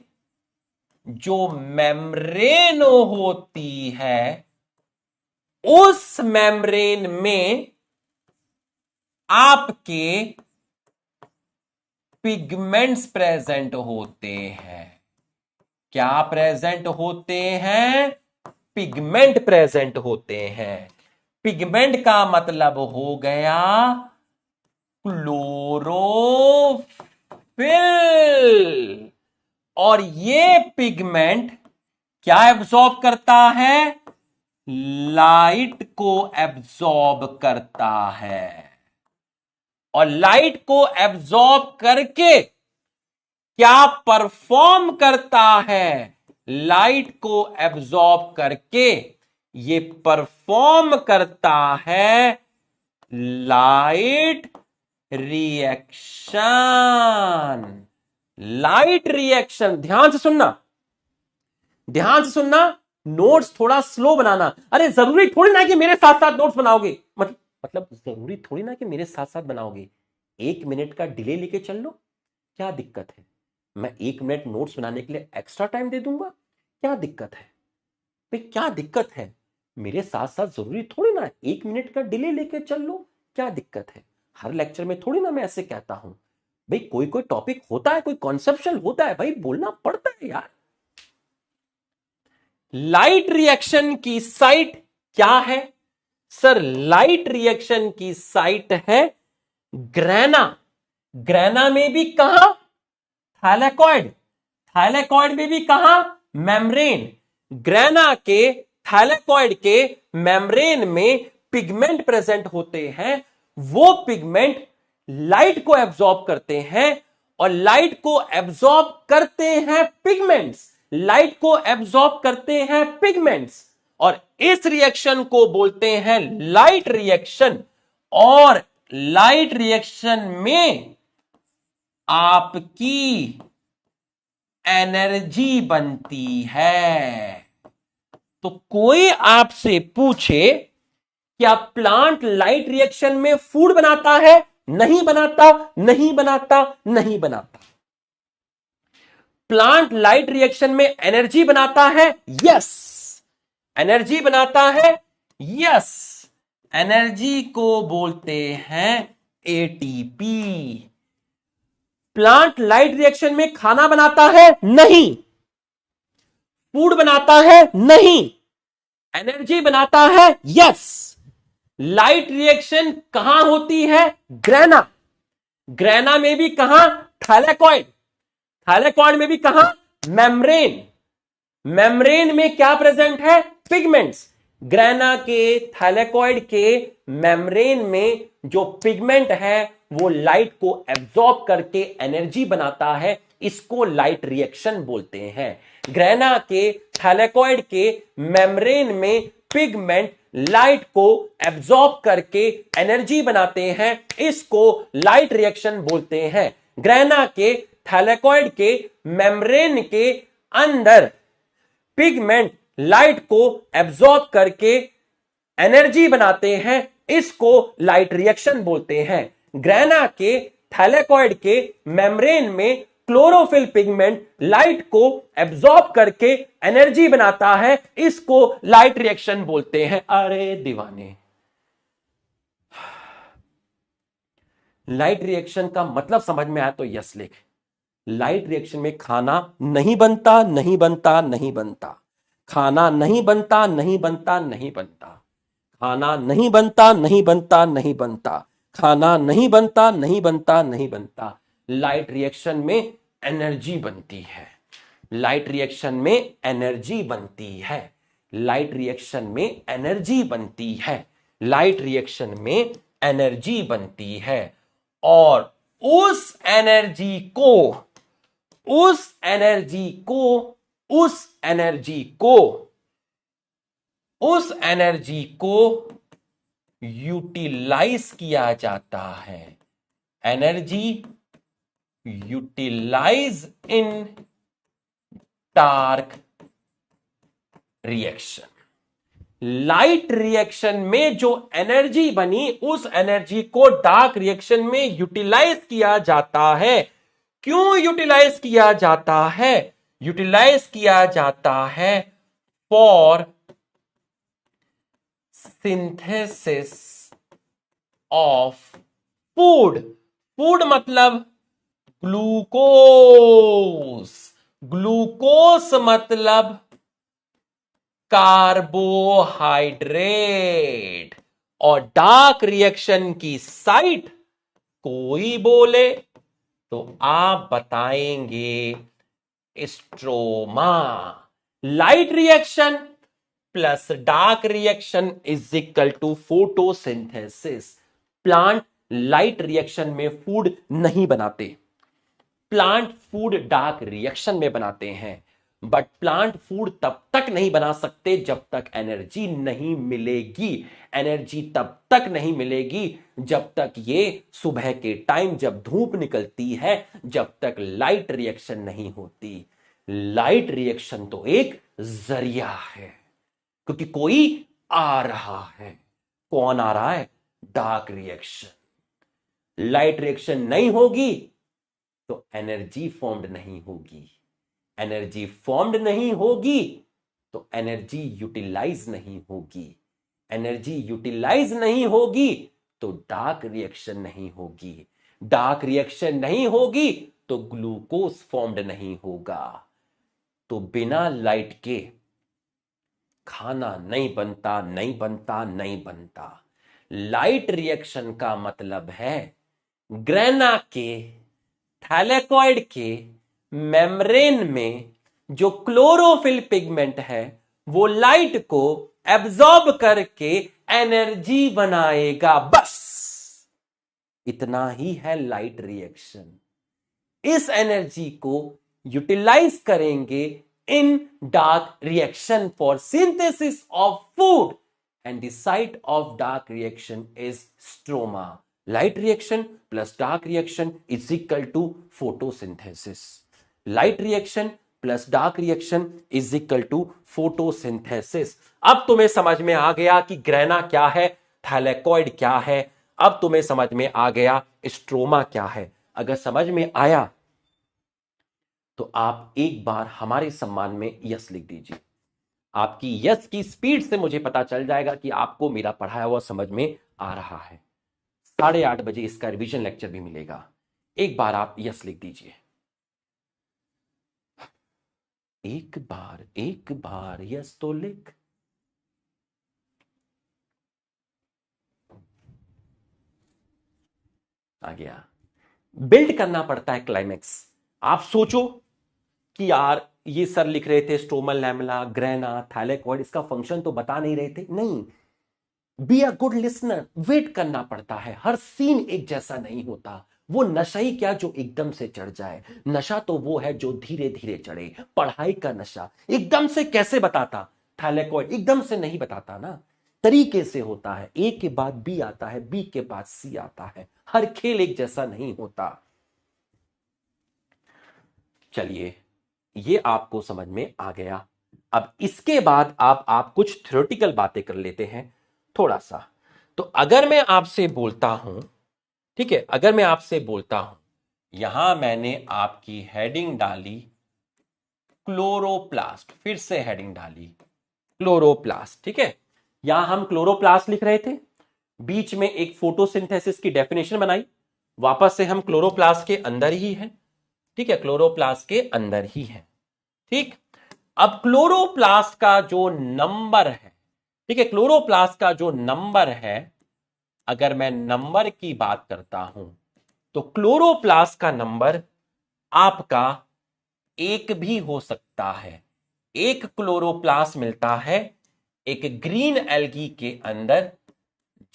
जो मेम्ब्रेन होती है उस मेम्ब्रेन में आपके पिगमेंट्स प्रेजेंट होते हैं। क्या प्रेजेंट होते हैं? पिगमेंट प्रेजेंट होते हैं। पिगमेंट का मतलब हो गया क्लोरोफिल। और ये पिगमेंट क्या एब्जॉर्ब करता है? लाइट को एब्जॉर्ब करता है। और लाइट को एब्जॉर्ब करके क्या परफॉर्म करता है? लाइट को एब्जॉर्ब करके ये परफॉर्म करता है लाइट रिएक्शन। लाइट रिएक्शन, ध्यान से सुनना, ध्यान से सुनना। नोट्स थोड़ा स्लो बनाना। अरे जरूरी थोड़ी ना कि मेरे साथ साथ नोट्स बनाओगे, मतलब जरूरी थोड़ी ना कि मेरे साथ साथ बनाओगे। 1 मिनट का डिले लेके चल लो, क्या दिक्कत है? मैं 1 मिनट नोट्स बनाने के लिए एक्स्ट्रा टाइम दे दूंगा, क्या दिक्कत है भाई? क्या दिक्कत है? मेरे साथ साथ जरूरी थोड़ी ना 1 मिनट का डिले लेके चल लो, क्या दिक्कत है? हर लेक्चर में थोड़ी ना मैं ऐसे कहता हूं भाई। कोई कोई टॉपिक होता है, कोई कॉन्सेप्चुअल होता है भाई, बोलना पड़ता है यार। लाइट रिएक्शन की साइट क्या है? सर लाइट रिएक्शन की साइट है ग्रेना। ग्रेना में भी कहां? थैलेकॉइड। थैलेकॉइड में भी कहां? मेम्ब्रेन। ग्रेना के, थैलेकॉइड के मेम्ब्रेन में पिगमेंट प्रेजेंट होते हैं। वो पिगमेंट लाइट को एब्जॉर्ब करते हैं और लाइट को एब्जॉर्ब करते हैं पिगमेंट्स। लाइट को एब्जॉर्ब करते हैं पिगमेंट्स और इस रिएक्शन को बोलते हैं लाइट रिएक्शन। और लाइट रिएक्शन में आपकी एनर्जी बनती है। तो कोई आपसे पूछे क्या प्लांट लाइट रिएक्शन में फूड बनाता है? नहीं बनाता, नहीं बनाता, नहीं बनाता। प्लांट लाइट रिएक्शन में एनर्जी बनाता है, यस। एनर्जी बनाता है, यस। एनर्जी को बोलते हैं एटीपी। प्लांट लाइट रिएक्शन में खाना बनाता है? नहीं। फूड बनाता है? नहीं। एनर्जी बनाता है, यस। लाइट रिएक्शन कहां होती है? ग्रेना। ग्रेना में भी कहां? थैलेकॉइड। थैलेकॉइड में भी कहां? मेम्ब्रेन। मेम्ब्रेन में क्या प्रेजेंट है? पिगमेंट्स। ग्रेना के, थैलेकॉइड के मेम्ब्रेन में जो पिगमेंट है वो लाइट को एब्जॉर्ब करके एनर्जी बनाता है। इसको लाइट रिएक्शन बोलते हैं। ग्रेना के, थैलेकॉइड के मेम्ब्रेन में पिगमेंट लाइट को एब्जॉर्ब करके एनर्जी बनाते हैं। इसको लाइट रिएक्शन बोलते हैं। ग्रेना के, थैलेकॉइड के मेम्ब्रेन के अंदर पिगमेंट लाइट को एब्जॉर्ब करके एनर्जी बनाते हैं। इसको लाइट रिएक्शन बोलते हैं। ग्रेना के, थैलेकॉइड के मेम्ब्रेन में क्लोरोफिल पिगमेंट लाइट को एब्जॉर्ब करके एनर्जी बनाता है। इसको लाइट रिएक्शन बोलते हैं। अरे दीवाने, लाइट रिएक्शन का मतलब समझ में आया तो यस लिख। लाइट रिएक्शन में खाना नहीं बनता, नहीं बनता, नहीं बनता। खाना नहीं बनता, नहीं बनता, नहीं बनता। खाना नहीं बनता, नहीं बनता, नहीं बनता। खाना नहीं बनता, नहीं बनता, नहीं बनता। लाइट रिएक्शन में एनर्जी बनती है। लाइट रिएक्शन में एनर्जी बनती है। लाइट रिएक्शन में एनर्जी बनती है। लाइट रिएक्शन में एनर्जी बनती है। और उस एनर्जी को उस एनर्जी को उस एनर्जी को उस एनर्जी को यूटिलाइज किया जाता है। Energy utilise in dark reaction. Light reaction में जो एनर्जी बनी उस एनर्जी को डार्क रिएक्शन में यूटिलाइज किया जाता है। क्यों यूटिलाइज किया जाता है? यूटिलाइज किया जाता है for synthesis of food. Food मतलब ग्लूकोज। ग्लूकोज मतलब कार्बोहाइड्रेट। और डार्क रिएक्शन की साइट कोई बोले तो आप बताएंगे stroma. Light reaction plus dark reaction is equal to photosynthesis. Plant light reaction में फूड नहीं बनाते, प्लांट फूड डार्क रिएक्शन में बनाते हैं। बट प्लांट फूड तब तक नहीं बना सकते जब तक एनर्जी नहीं मिलेगी। एनर्जी तब तक नहीं मिलेगी जब तक ये सुबह के टाइम जब धूप निकलती है, जब तक लाइट रिएक्शन नहीं होती। लाइट रिएक्शन तो एक जरिया है, क्योंकि कोई आ रहा है। कौन आ रहा है? Dark reaction. लाइट रिएक्शन नहीं होगी तो एनर्जी फॉर्म्ड नहीं होगी। एनर्जी फॉर्म्ड नहीं होगी तो एनर्जी यूटिलाइज नहीं होगी। एनर्जी यूटिलाइज नहीं होगी तो डार्क रिएक्शन नहीं होगी। डार्क रिएक्शन नहीं होगी तो ग्लूकोज फॉर्म्ड नहीं होगा। तो बिना लाइट के खाना नहीं बनता, नहीं बनता, नहीं बनता। लाइट रिएक्शन का मतलब है ग्रेना के, थैलेकॉइड के मेम्ब्रेन में जो क्लोरोफिल पिगमेंट है वो लाइट को एब्जॉर्ब करके एनर्जी बनाएगा। बस इतना ही है लाइट रिएक्शन। इस एनर्जी को यूटिलाइज करेंगे in dark reaction for synthesis of food and the site of dark reaction is stroma. Light reaction plus dark reaction is equal to photosynthesis. Light reaction plus dark reaction is equal to photosynthesis. अब तुम्हें समझ में आ गया कि ग्रेना क्या है, थैलेकॉइड क्या है। अब तुम्हें समझ में आ गया स्ट्रोमा क्या है। अगर समझ में आया तो आप एक बार हमारे सम्मान में यस लिख दीजिए। आपकी यस की स्पीड से मुझे पता चल जाएगा कि आपको मेरा पढ़ाया हुआ समझ में आ रहा है। 8:30 बजे इसका रिवीजन लेक्चर भी मिलेगा। एक बार आप यस लिख दीजिए। एक बार यस तो लिख। आ गया। बिल्ड करना पड़ता है क्लाइमेक्स। आप सोचो कि यार ये सर लिख रहे थे स्ट्रोमल लैमेला, ग्रेना, थैलेकॉइड, इसका फंक्शन तो बता नहीं रहे थे। नहीं, be a good listener. Wait करना पड़ता है। हर सीन एक जैसा नहीं होता। वो नशा ही क्या जो एकदम से चढ़ जाए। नशा तो वो है जो धीरे धीरे चढ़े। पढ़ाई का नशा एकदम से कैसे बताता? थैलेकॉइड एकदम से नहीं बताता ना, तरीके से होता है। ए के बाद बी आता है, बी के बाद सी आता है। हर खेल एक जैसा नहीं होता। चलिए, ये आपको समझ में आ गया। अब इसके बाद आप कुछ थ्योरेटिकल बातें कर लेते हैं थोड़ा सा। तो अगर मैं आपसे बोलता हूं, ठीक है, अगर मैं आपसे बोलता हूं, यहां मैंने आपकी हेडिंग डाली क्लोरोप्लास्ट, फिर से हेडिंग डाली क्लोरोप्लास्ट, ठीक है। यहां हम क्लोरोप्लास्ट लिख रहे थे, बीच में एक फोटोसिंथेसिस की डेफिनेशन बनाई, वापस से हम क्लोरोप्लास्ट के अंदर ही हैं, ठीक है, क्लोरोप्लास्ट के अंदर ही हैं, ठीक। अब क्लोरोप्लास्ट का जो नंबर है, ठीक है, क्लोरोप्लास्ट का जो नंबर है, अगर मैं नंबर की बात करता हूं तो क्लोरोप्लास्ट का नंबर आपका 1 भी हो सकता है। एक क्लोरोप्लास्ट मिलता है एक ग्रीन एल्गी के अंदर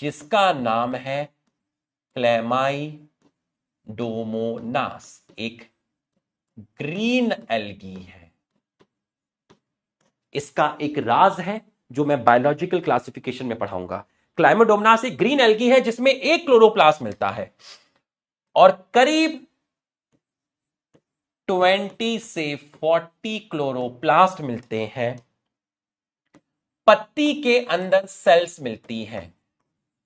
जिसका नाम है क्लेमाइडोमोनास। एक ग्रीन एल्गी है। इसका एक राज है जो मैं बायोलॉजिकल क्लासिफिकेशन में पढ़ाऊंगा। क्लेमाइडोमोनास एक ग्रीन एल्गी है जिसमें एक क्लोरोप्लास्ट मिलता है और करीब 20 से 40 क्लोरोप्लास्ट मिलते हैं पत्ती के अंदर सेल्स मिलती हैं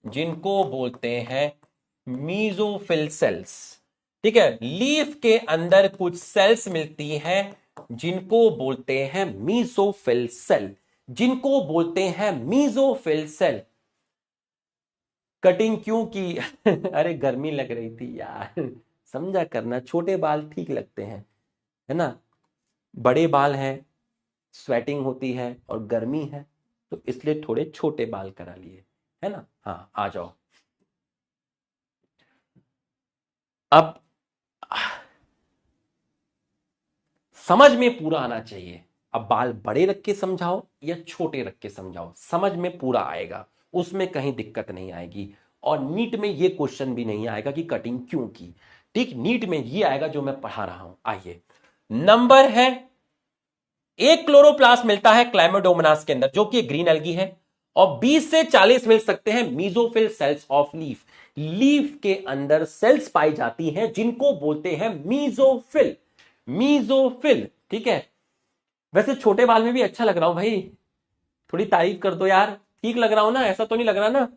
जिनको बोलते हैं मीजोफिल सेल्स। ठीक है, लीफ के अंदर कुछ सेल्स मिलती हैं जिनको बोलते हैं मीजोफिल सेल, जिनको बोलते हैं मीजोफिल सेल। कटिंग क्यों की? अरे गर्मी लग रही थी यार, समझा करना, छोटे बाल ठीक लगते हैं, है ना। बड़े बाल हैं, स्वेटिंग होती है और गर्मी है, तो इसलिए थोड़े छोटे बाल करा लिए, है ना। हाँ आ जाओ। अब समझ में पूरा आना चाहिए। अब बाल बड़े रख के समझाओ या छोटे रख के समझाओ, समझ में पूरा आएगा, उसमें कहीं दिक्कत नहीं आएगी। और नीट में ये क्वेश्चन भी नहीं आएगा कि कटिंग क्यों की। ठीक, नीट में ये आएगा जो मैं पढ़ा रहा हूं। आइए, नंबर है, एक क्लोरोप्लास्ट मिलता है क्लाइमेडोमोनास के अंदर जो कि ग्रीन एल्गी है, और 20 से 40 मिल सकते हैं mesophyll cells of leaf. Leaf के अंदर सेल्स पाई जाती हैं जिनको बोलते हैं मीजोफिल। मीजोफिल, ठीक है। वैसे छोटे बाल में भी अच्छा लग रहा हूं भाई, थोड़ी तारीफ कर दो यार, ठीक लग रहा हूं ना, ऐसा तो नहीं लग रहा ना?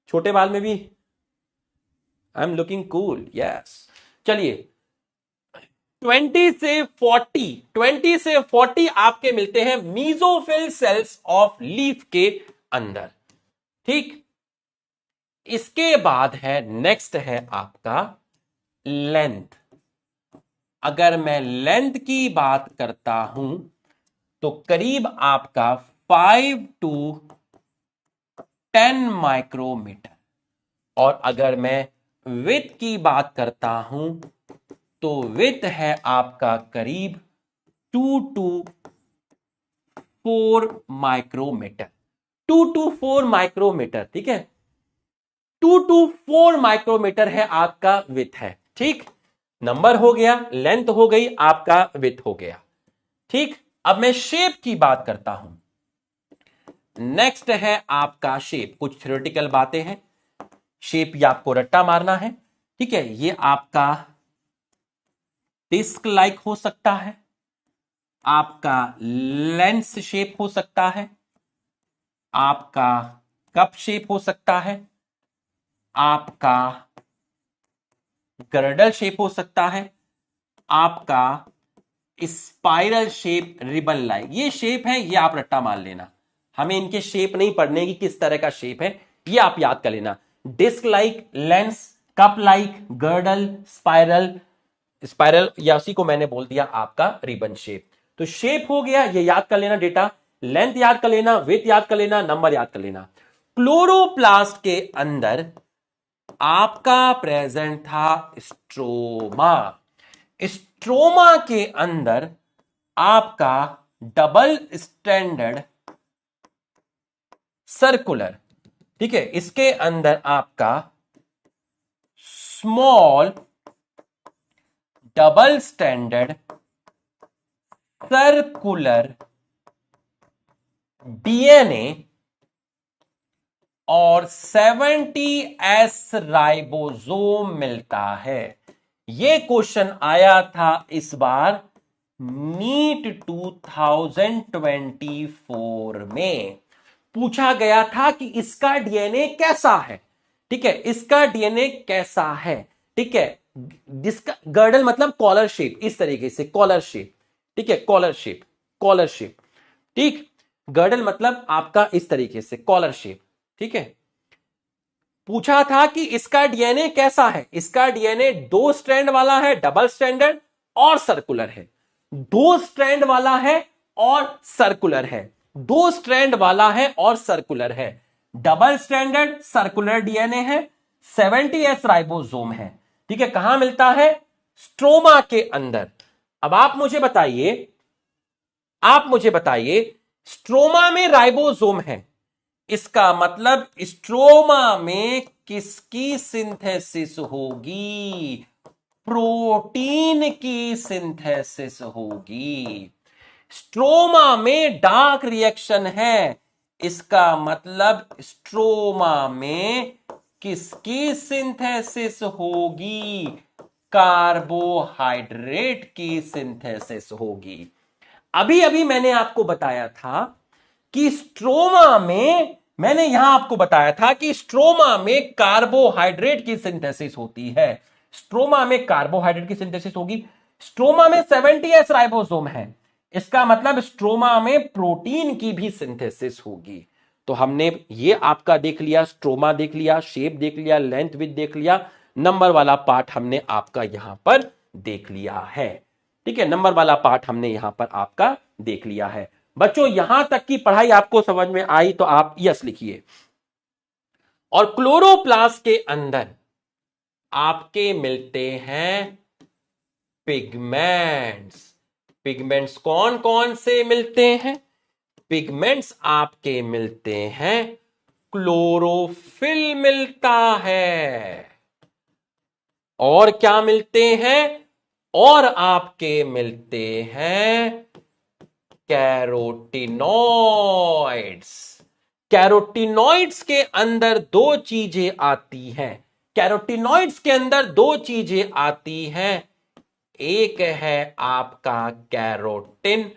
छोटे बाल में भी I am looking cool, yes. चलिए, 20 से 40 आपके मिलते हैं मीजोफिल सेल्स ऑफ लीफ के अंदर। ठीक, इसके बाद है, नेक्स्ट है आपका लेंथ। अगर मैं लेंथ की बात करता हूं तो करीब आपका 5 to 10 माइक्रोमीटर, और अगर मैं विड्थ की बात करता हूं तो विड्थ है आपका करीब 2 to 4 माइक्रोमीटर। 2 to 4 माइक्रोमीटर, ठीक है, 2 to 4 माइक्रोमीटर है आपका विड्थ है। ठीक, नंबर हो गया, लेंथ हो गई, आपका विड्थ हो गया। ठीक, अब मैं शेप की बात करता हूं। नेक्स्ट है आपका शेप। कुछ थ्योरेटिकल बातें हैं, शेप ये आपको रट्टा मारना है। ठीक है, ये आपका डिस्क लाइक हो सकता है, आपका लेंस शेप हो सकता है, आपका कप शेप हो सकता है, आपका गर्डल शेप हो सकता है, आपका स्पाइरल शेप, रिबन लाइक। ये शेप है, ये आप रट्टा मान लेना, हमें इनके शेप नहीं पढ़ने की, किस तरह का शेप है ये आप याद कर लेना। Disc like, lens, cup like, girdle, spiral, spiral या उसी को मैंने बोल दिया आपका रिबन शेप। तो शेप हो गया, ये याद कर लेना डेटा, लेंथ याद कर लेना, विड्थ याद कर लेना, नंबर याद कर लेना। क्लोरोप्लास्ट के अंदर आपका प्रेजेंट था स्ट्रोमा। स्ट्रोमा के अंदर आपका डबल स्टैंडर्ड सर्कुलर, ठीक है, इसके अंदर आपका small double standard circular DNA और 70S राइबोसोम मिलता है। यह क्वेश्चन आया था इस बार नीट 2024 में, पूछा गया था कि इसका डीएनए कैसा है। ठीक है, इसका डीएनए कैसा है, ठीक है, जिसका गर्डल मतलब कॉलर शेप, इस तरीके से कॉलर शेप, ठीक है, कॉलर शेप, कॉलर शेप। ठीक, गर्डल मतलब आपका इस तरीके से कॉलर शेप। ठीक है, पूछा था कि इसका डीएनए कैसा है। इसका डीएनए 2 स्ट्रैंड वाला है, डबल स्टैंडर्ड और सर्कुलर है। 2 स्ट्रैंड वाला है और सर्कुलर है, 2 स्ट्रैंड वाला है और सर्कुलर है, डबल स्टैंडर्ड सर्कुलर डीएनए है, 70S राइबोसोम है। ठीक है, कहां मिलता है? स्ट्रोमा के अंदर। अब आप मुझे बताइए स्ट्रोमा में राइबोसोम है, इसका मतलब स्ट्रोमा में किसकी सिंथेसिस होगी? प्रोटीन की सिंथेसिस होगी। स्ट्रोमा में डार्क रिएक्शन है, इसका मतलब स्ट्रोमा में किसकी सिंथेसिस होगी? कार्बोहाइड्रेट की सिंथेसिस होगी। अभी अभी मैंने आपको बताया था कि स्ट्रोमा में, मैंने यहां आपको बताया था कि स्ट्रोमा में कार्बोहाइड्रेट की सिंथेसिस होती है। स्ट्रोमा में कार्बोहाइड्रेट की सिंथेसिस होगी। स्ट्रोमा में 70S राइबोसोम है, इसका मतलब स्ट्रोमा में प्रोटीन की भी सिंथेसिस होगी। तो हमने ये आपका देख लिया, स्ट्रोमा देख लिया, शेप देख लिया, लेंथ विड्थ देख लिया, नंबर वाला पार्ट हमने आपका यहां पर देख लिया है। ठीक है, नंबर वाला पार्ट हमने यहां पर आपका देख लिया है। बच्चों यहां तक की पढ़ाई आपको समझ में आई तो आप यस लिखिए। और क्लोरोप्लास्ट के अंदर आपके मिलते हैं पिगमेंट्स। पिगमेंट्स कौन कौन से मिलते हैं? पिगमेंट्स आपके मिलते हैं, क्लोरोफिल मिलता है, और क्या मिलते हैं? और आपके मिलते हैं कैरोटिनॉइड्स। कैरोटिनॉइड्स के अंदर दो चीजें आती हैं। कैरोटिनॉइड्स के अंदर दो चीजें आती हैं, एक है आपका कैरोटिन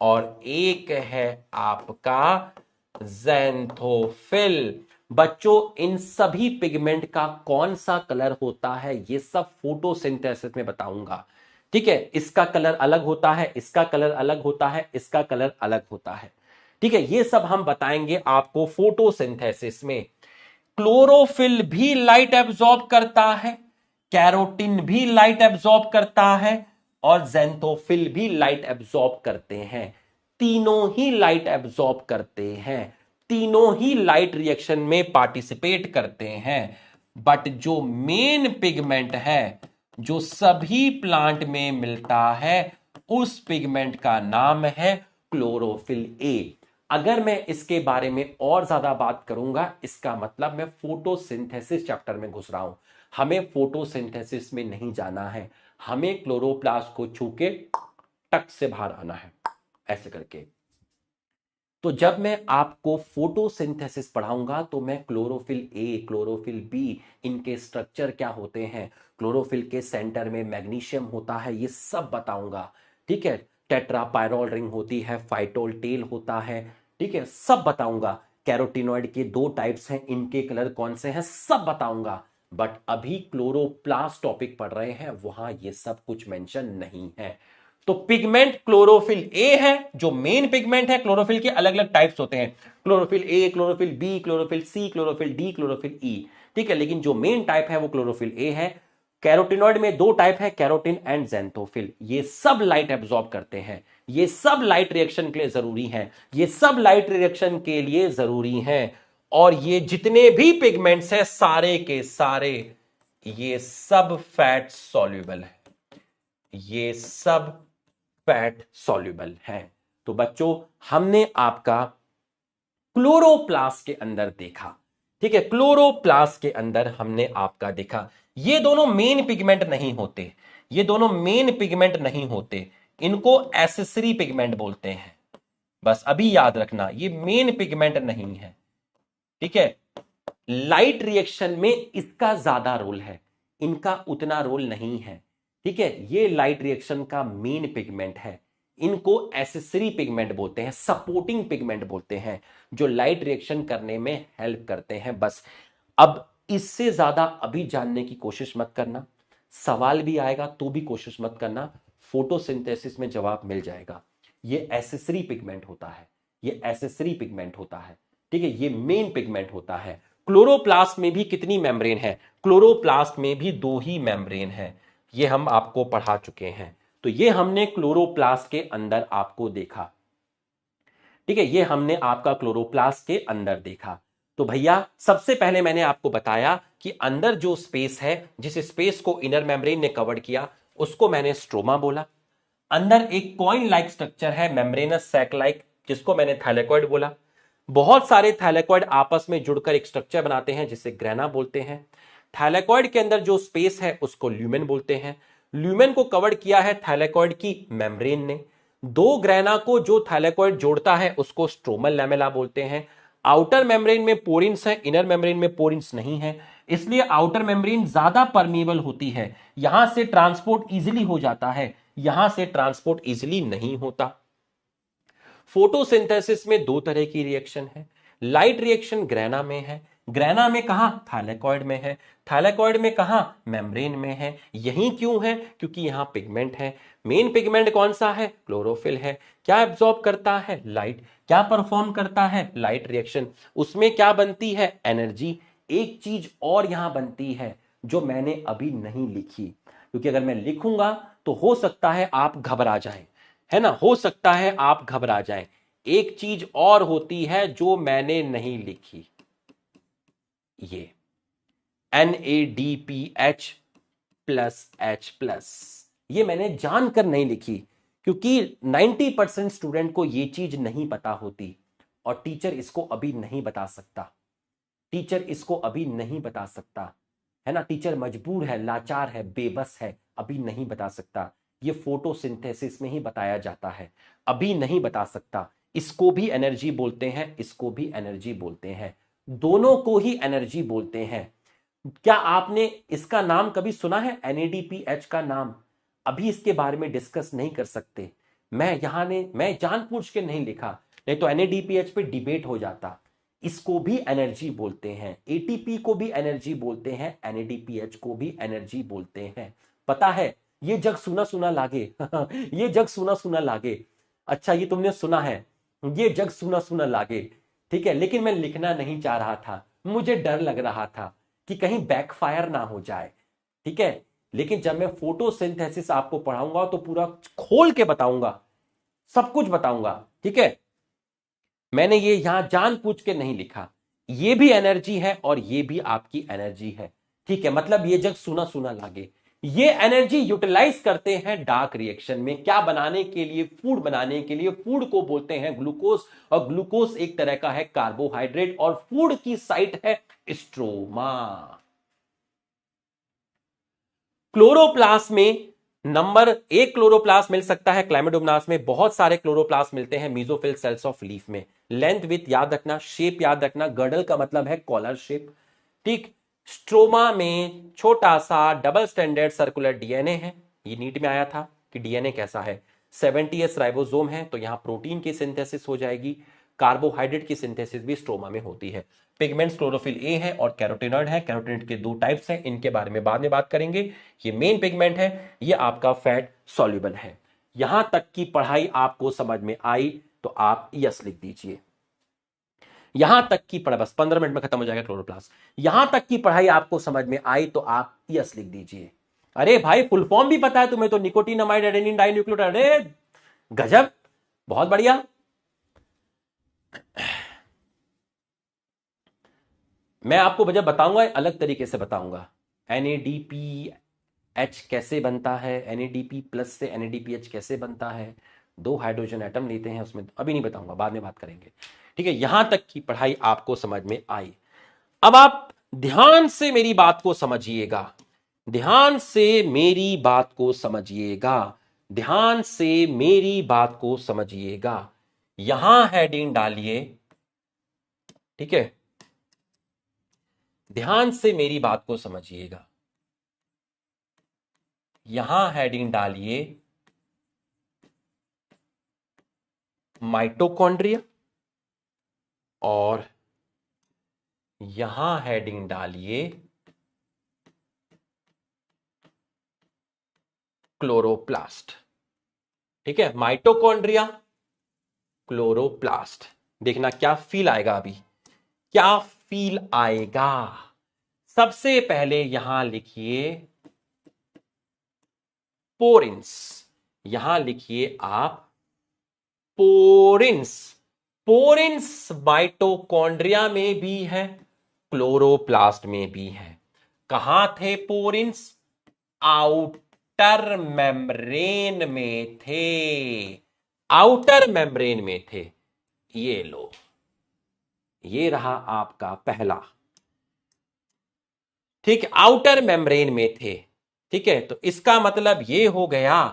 और एक है आपका ज़ैंथोफिल। बच्चों इन सभी पिगमेंट का कौन सा कलर होता है ये सब फोटोसिंथेसिस में बताऊंगा। ठीक है, इसका कलर अलग होता है, इसका कलर अलग होता है, इसका कलर अलग होता है। ठीक है, ये सब हम बताएंगे आपको फोटोसिंथेसिस में। क्लोरोफिल भी लाइट एब्जॉर्ब करता है, कैरोटिन भी लाइट एब्जॉर्ब करता है, और ज़ैंथोफिल भी लाइट एब्जॉर्ब करते हैं। तीनों ही लाइट एब्जॉर्ब करते हैं, तीनों ही लाइट रिएक्शन में पार्टिसिपेट करते हैं। बट जो मेन पिगमेंट है जो सभी प्लांट में मिलता है, उस पिगमेंट का नाम है क्लोरोफिल ए। अगर मैं इसके बारे में और ज्यादा बात करूंगा, इसका मतलब मैं फोटोसिंथेसिस चैप्टर में घुस रहा हूं। हमें फोटोसिंथेसिस में नहीं जाना है, हमें क्लोरोप्लास्ट को छू के टक से बाहर आना है, ऐसे करके। तो जब मैं आपको फोटोसिंथेसिस पढ़ाऊंगा तो मैं क्लोरोफिल ए, क्लोरोफिल बी, इनके स्ट्रक्चर क्या होते हैं, क्लोरोफिल के सेंटर में मैग्नीशियम होता है, ये सब बताऊंगा। ठीक है, टेट्रापायरोल रिंग होती है, फाइटोल टेल होता है, ठीक है, सब बताऊंगा। कैरोटिनॉइड के दो टाइप्स हैं, इनके कलर कौन से हैं, सब बताऊंगा। बट अभी क्लोरोप्लास्ट टॉपिक पढ़ रहे हैं, वहां ये सब कुछ मेंशन नहीं है। तो पिगमेंट क्लोरोफिल ए है, जो मेन पिगमेंट है। क्लोरोफिल के अलग अलग टाइप्स होते हैं, chlorophyll A, chlorophyll B, chlorophyll C, chlorophyll D, chlorophyll E. ठीक है, लेकिन जो मेन टाइप है वो क्लोरोफिल ए है। कैरोटिनॉइड में दो टाइप है, कैरोटिन एंड ज़ैंथोफिल। ये सब लाइट एब्जॉर्ब करते हैं, ये सब लाइट रिएक्शन के लिए जरूरी है, ये सब लाइट रिएक्शन के लिए जरूरी है। और ये जितने भी पिगमेंट्स हैं सारे के सारे, ये सब फैट सॉल्युबल है, ये सब फैट सॉल्युबल है। तो बच्चों हमने आपका क्लोरोप्लास्ट के अंदर देखा। ठीक है, क्लोरोप्लास्ट के अंदर हमने आपका देखा, ये दोनों मेन पिगमेंट नहीं होते, ये दोनों मेन पिगमेंट नहीं होते, इनको एसेसरी पिगमेंट बोलते हैं। बस अभी याद रखना, ये मेन पिगमेंट नहीं है। ठीक है, लाइट रिएक्शन में इसका ज्यादा रोल है, इनका उतना रोल नहीं है। ठीक है, ये लाइट रिएक्शन का मेन पिगमेंट है, इनको एसेसरी पिगमेंट बोलते हैं, सपोर्टिंग पिगमेंट बोलते हैं, जो लाइट रिएक्शन करने में हेल्प करते हैं। बस अब इससे ज्यादा अभी जानने की कोशिश मत करना, सवाल भी आएगा तो भी कोशिश मत करना, फोटोसिंथेसिस में जवाब मिल जाएगा। ये एसेसरी पिगमेंट होता है, ये एसेसरी पिगमेंट होता है। ठीक है, ये मेन पिगमेंट होता है। क्लोरोप्लास्ट में भी कितनी मेम्ब्रेन है? क्लोरोप्लास्ट में भी दो ही मेम्ब्रेन है, ये हम आपको पढ़ा चुके हैं। तो ये हमने क्लोरोप्लास्ट के अंदर आपको देखा। ठीक है, ये हमने आपका क्लोरोप्लास्ट के अंदर देखा। तो भैया सबसे पहले मैंने आपको बताया कि अंदर जो स्पेस है, जिस स्पेस को इनर मेम्ब्रेन ने कवर किया, उसको मैंने स्ट्रोमा बोला। अंदर एक कॉइन लाइक स्ट्रक्चर है, मेम्ब्रेनस सैक लाइक, जिसको मैंने थैलेकॉइड बोला। बहुत सारे थैलेकॉइड आपस में जुड़कर एक स्ट्रक्चर बनाते हैं जिसे ग्रेना बोलते हैं। थैलेकॉइड के अंदर जो स्पेस है उसको ल्यूमेन बोलते हैं। ल्यूमेन को कवर किया है थैलेकॉइड की मेम्ब्रेन ने। दो ग्रेना को जो थैलेकॉइड जोड़ता है उसको स्ट्रोमल लैमेला बोलते हैं। आउटर मेम्ब्रेन में पोरिन्स है, इनर मेम्ब्रेन में पोरिन्स नहीं है, इसलिए आउटर मेम्ब्रेन ज्यादा परमिएबल होती है, यहां से ट्रांसपोर्ट इजिली हो जाता है, यहां से ट्रांसपोर्ट इजिली नहीं होता। फोटोसिंथेसिस में दो तरह की रिएक्शन है। लाइट रिएक्शन ग्रेना में है। ग्रेना में कहां? थाइलेकॉइड में है। थाइलेकॉइड में कहां? मेम्ब्रेन में है। यही क्यों है? क्योंकि यहां पिगमेंट है। मेन पिगमेंट कौन सा है? क्लोरोफिल है। क्या एब्जॉर्ब करता है? लाइट। क्या परफॉर्म करता है? Light reaction. उसमें क्या बनती है? एनर्जी। एक चीज और यहां बनती है जो मैंने अभी नहीं लिखी, क्योंकि अगर मैं लिखूंगा तो हो सकता है आप घबरा जाएं, है ना, हो सकता है आप घबरा जाएं। एक चीज और होती है जो मैंने नहीं लिखी, ये NADPH प्लस H प्लस, ये मैंने जानकर नहीं लिखी क्योंकि 90% स्टूडेंट को ये चीज नहीं पता होती और टीचर इसको अभी नहीं बता सकता। टीचर इसको अभी नहीं बता सकता, है ना। टीचर मजबूर है, लाचार है, बेबस है, अभी नहीं बता सकता। ये फोटोसिंथेसिस में ही बताया जाता है, अभी नहीं बता सकता। इसको भी एनर्जी बोलते हैं, इसको भी एनर्जी बोलते हैं, दोनों को ही एनर्जी बोलते हैं। क्या आपने इसका नाम कभी सुना है? NADPH का नाम? अभी इसके बारे में डिस्कस नहीं कर सकते। मैं जानबूझ के नहीं लिखा, नहीं तो NADPH पे डिबेट हो जाता। इसको भी एनर्जी बोलते हैं, ATP को भी एनर्जी बोलते हैं, NADPH को भी एनर्जी बोलते हैं। पता है, ये जग सुना सुना लागे ये जग सुना सुना लागे। अच्छा, ये तुमने सुना है, ये जग सुना सुना लागे, ठीक है। लेकिन मैं लिखना नहीं चाह रहा था, मुझे डर लग रहा था कि कहीं बैकफायर ना हो जाए, ठीक है। लेकिन जब मैं फोटोसिंथेसिस आपको पढ़ाऊंगा तो पूरा खोल के बताऊंगा, सब कुछ बताऊंगा, ठीक है। मैंने ये यहां जानबूझ के नहीं लिखा। ये भी एनर्जी है और ये भी आपकी एनर्जी है, ठीक है। मतलब ये जग सुना सुना लागे, ये एनर्जी यूटिलाइज करते हैं डार्क रिएक्शन में। क्या बनाने के लिए? फूड बनाने के लिए। फूड को बोलते हैं ग्लूकोज, और ग्लूकोज एक तरह का है कार्बोहाइड्रेट, और फूड की साइट है स्ट्रोमा। क्लोरोप्लास्ट में नंबर एक क्लोरोप्लास्ट मिल सकता है क्लाइमेडोमोनास में, बहुत सारे क्लोरोप्लास्ट मिलते हैं मीजोफिल सेल्स ऑफ लीफ में। लेंथ विथ याद रखना, शेप याद रखना, गर्डल का मतलब है कॉलर शेप, ठीक। स्ट्रोमा में छोटा सा डबल स्टैंडर्ड सर्कुलर डीएनए है। ये नीट में आया था कि डीएनए कैसा है, 70S राइबोसोम है, तो यहां प्रोटीन की सिंथेसिस हो जाएगी। कार्बोहाइड्रेट की सिंथेसिस भी स्ट्रोमा में होती है। पिगमेंट्स क्लोरोफिल ए है और कैरोटिनॉइड है। कैरोटिनॉइड के दो टाइप्स हैं, इनके बारे में बाद में बात करेंगे। ये मेन पिगमेंट है, ये आपका फैट सॉल्युबल है। यहां तक की पढ़ाई आपको समझ में आई तो आप यस लिख दीजिए। यहां तक की पढ़ाई, बस 15 मिनट में खत्म हो जाएगा क्लोरोप्लास्ट। यहां तक की पढ़ाई आपको समझ में आई तो आप यस लिख दीजिए। अरे भाई, फुल फॉर्म भी पता है तुम्हें तो, निकोटिनामाइड एडेनिन डाइन्यूक्लियोटाइड। अरे गजब, बहुत बढ़िया। मैं आपको वजह बताऊंगा, अलग तरीके से बताऊंगा। NADPH कैसे बनता है, NADP प्लस से NADPH कैसे बनता है, दो हाइड्रोजन एटम लेते हैं उसमें, अभी नहीं बताऊंगा, बाद में बात करेंगे, ठीक है। यहां तक की पढ़ाई आपको समझ में आई। अब आप ध्यान से मेरी बात को समझिएगा, ध्यान से मेरी बात को समझिएगा, ध्यान से मेरी बात को समझिएगा। यहां हेडिंग डालिए, ठीक है, ध्यान से मेरी बात को समझिएगा। यहां हेडिंग डालिए माइटोकॉन्ड्रिया, और यहां हेडिंग डालिए क्लोरोप्लास्ट, ठीक है। माइटोकॉन्ड्रिया, क्लोरोप्लास्ट, देखना क्या फील आएगा अभी, क्या फील आएगा। सबसे पहले यहां लिखिए पोरिन्स, यहां लिखिए आप पोरिन्स। पोरिन्स माइटोकॉन्ड्रिया में भी है, क्लोरोप्लास्ट में भी है। कहां थे पोरिन्स? आउटर मेम्ब्रेन में थे, आउटर मेम्ब्रेन में थे। ये लो, ये रहा आपका पहला, ठीक, आउटर मेम्ब्रेन में थे, ठीक है। तो इसका मतलब ये हो गया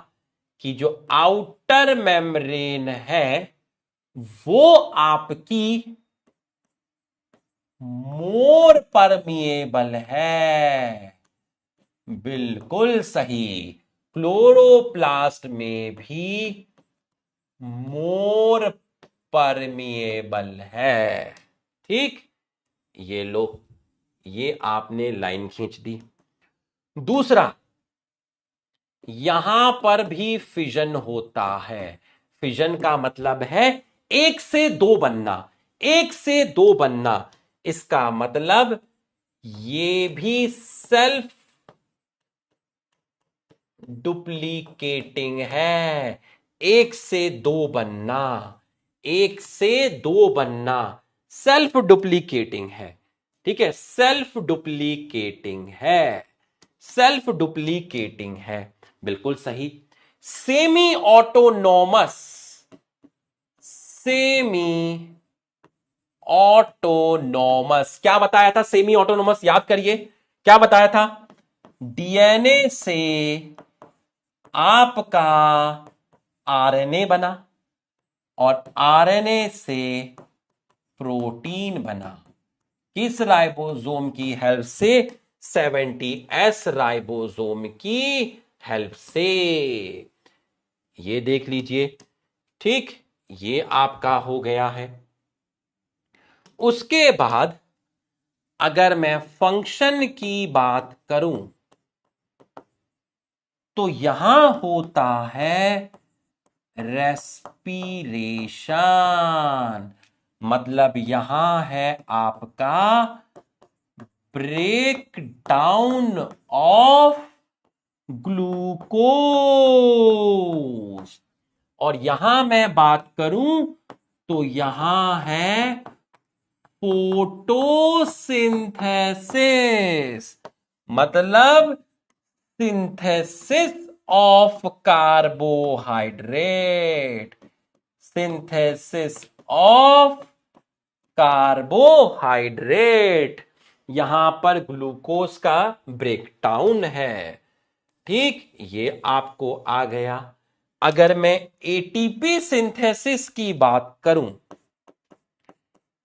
कि जो आउटर मेम्ब्रेन है वो आपकी मोर परमिएबल है, बिल्कुल सही। क्लोरोप्लास्ट में भी मोर परमिएबल है। ठीक, ये लो, ये आपने लाइन खींच दी। दूसरा, यहां पर भी फिजन होता है। फिजन का मतलब है एक से दो बनना, एक से दो बनना। इसका मतलब ये भी सेल्फ डुप्लीकेटिंग है। एक से दो बनना, एक से दो बनना सेल्फ डुप्लीकेटिंग है। ठीक है, सेल्फ डुप्लीकेटिंग है, सेल्फ डुप्लीकेटिंग है, बिल्कुल सही। सेमी ऑटोनॉमस, सेमी ऑटोनॉमस, क्या बताया था? सेमी ऑटोनॉमस याद करिए, क्या बताया था? डीएनए से आपका आरएनए बना और आरएनए से प्रोटीन बना। किस राइबोसोम की हेल्प से? 70S राइबोसोम की हेल्प से। ये देख लीजिए। ठीक, ये आपका हो गया है। उसके बाद अगर मैं फंक्शन की बात करूं तो यहां होता है रेस्पिरेशन, मतलब यहां है आपका ब्रेक डाउन ऑफ ग्लूकोज। और यहां मैं बात करूं तो यहां है फोटोसिंथेसिस, मतलब synthesis of carbohydrate, synthesis of carbohydrate. यहां पर ग्लूकोज का ब्रेकडाउन है। ठीक, ये आपको आ गया। अगर मैं एटीपी सिंथेसिस की बात करूं,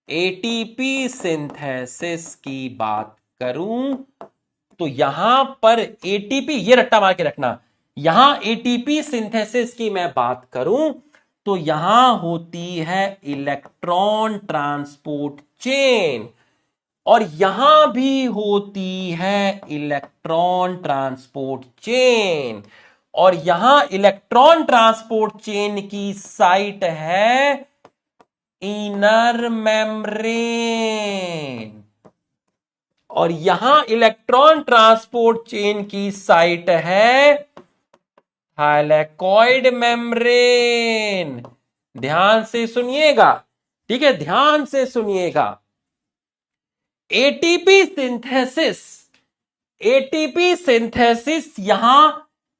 एटीपी सिंथेसिस की बात करूं तो यहां पर एटीपी, ये रट्टा मार के रखना, यहां एटीपी सिंथेसिस की मैं बात करूं तो यहां होती है इलेक्ट्रॉन ट्रांसपोर्ट चेन, और यहां भी होती है इलेक्ट्रॉन ट्रांसपोर्ट चेन, और यहां इलेक्ट्रॉन ट्रांसपोर्ट चेन की साइट है इनर मेम्ब्रेन, और यहां इलेक्ट्रॉन ट्रांसपोर्ट चेन की साइट है थाइलेकॉइड मेम्ब्रेन। ध्यान से सुनिएगा, ठीक है, ध्यान से सुनिएगा। एटीपी सिंथेसिस, एटीपी सिंथेसिस यहां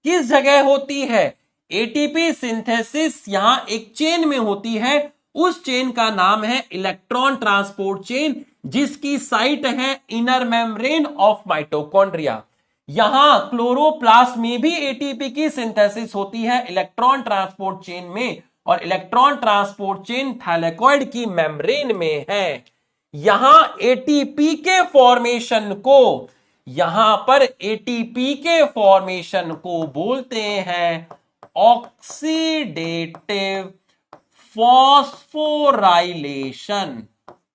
किस जगह होती है? एटीपी सिंथेसिस यहां एक चेन में होती है, उस चेन का नाम है इलेक्ट्रॉन ट्रांसपोर्ट चेन, जिसकी साइट है इनर मेम्ब्रेन ऑफ माइटोकॉन्ड्रिया। यहां क्लोरोप्लास्ट में भी एटीपी की सिंथेसिस होती है इलेक्ट्रॉन ट्रांसपोर्ट चेन में, और इलेक्ट्रॉन ट्रांसपोर्ट चेन थाइलेकॉइड की मेम्ब्रेन में है। यहां एटीपी के फॉर्मेशन को, यहां पर एटीपी के फॉर्मेशन को बोलते हैं ऑक्सीडेटिव फॉस्फोराइलेशन,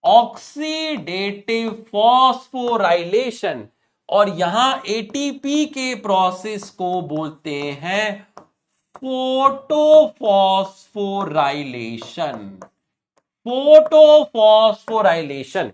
ऑक्सीडेटिव फॉस्फोराइलेशन, और यहां एटीपी के प्रोसेस को बोलते हैं फोटोफॉस्फोराइलेशन, फोटोफॉस्फोराइलेशन।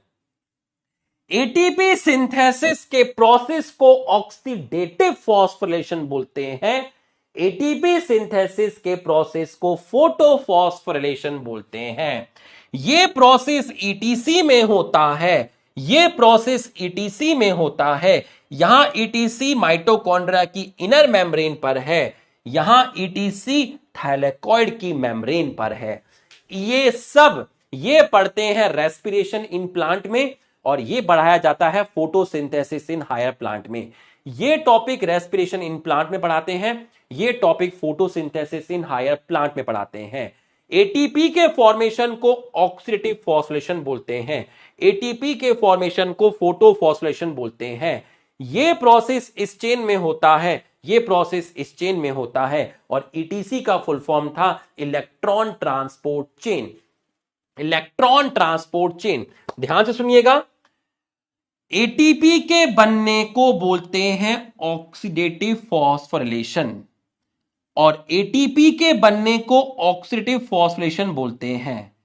एटीपी सिंथेसिस के प्रोसेस को ऑक्सीडेटिव फॉस्फोराइलेशन बोलते हैं, एटीपी सिंथेसिस के प्रोसेस को फोटोफॉस्फोराइलेशन बोलते हैं। यह प्रोसेस ईटीसी में होता है, यह प्रोसेस ईटीसी में होता है। यहां ईटीसी माइटोकॉन्ड्रिया की इनर मेम्ब्रेन पर है, यहां ईटीसी थाइलेकॉइड की मेम्ब्रेन पर है। ये सब ये पढ़ते हैं रेस्पिरेशन इन प्लांट में, और ये बढ़ाया जाता है फोटोसिंथेसिस इन हायर प्लांट में। ये टॉपिक रेस्पिरेशन इन प्लांट में पढ़ाते हैं, ये topic photosynthesis in higher plant में पढ़ाते हैं। एटीपी के फॉर्मेशन को ऑक्सीडेटिव फॉस्फोराइलेशन बोलते हैं, एटीपी के फॉर्मेशन को फोटोफॉस्फोराइलेशन बोलते हैं। ये प्रोसेस इस चेन में होता है, ये प्रोसेस इस चेन में होता है, और ईटीसी का फुल फॉर्म था electron transport chain. Electron transport chain. ध्यान से सुनिएगा, एटीपी के बनने को बोलते हैं ऑक्सीडेटिव फॉस्फोरिलेशन और एटीपी के बनने को ऑक्सीडेटिव फॉस्फोरिलेशन बोलते हैं।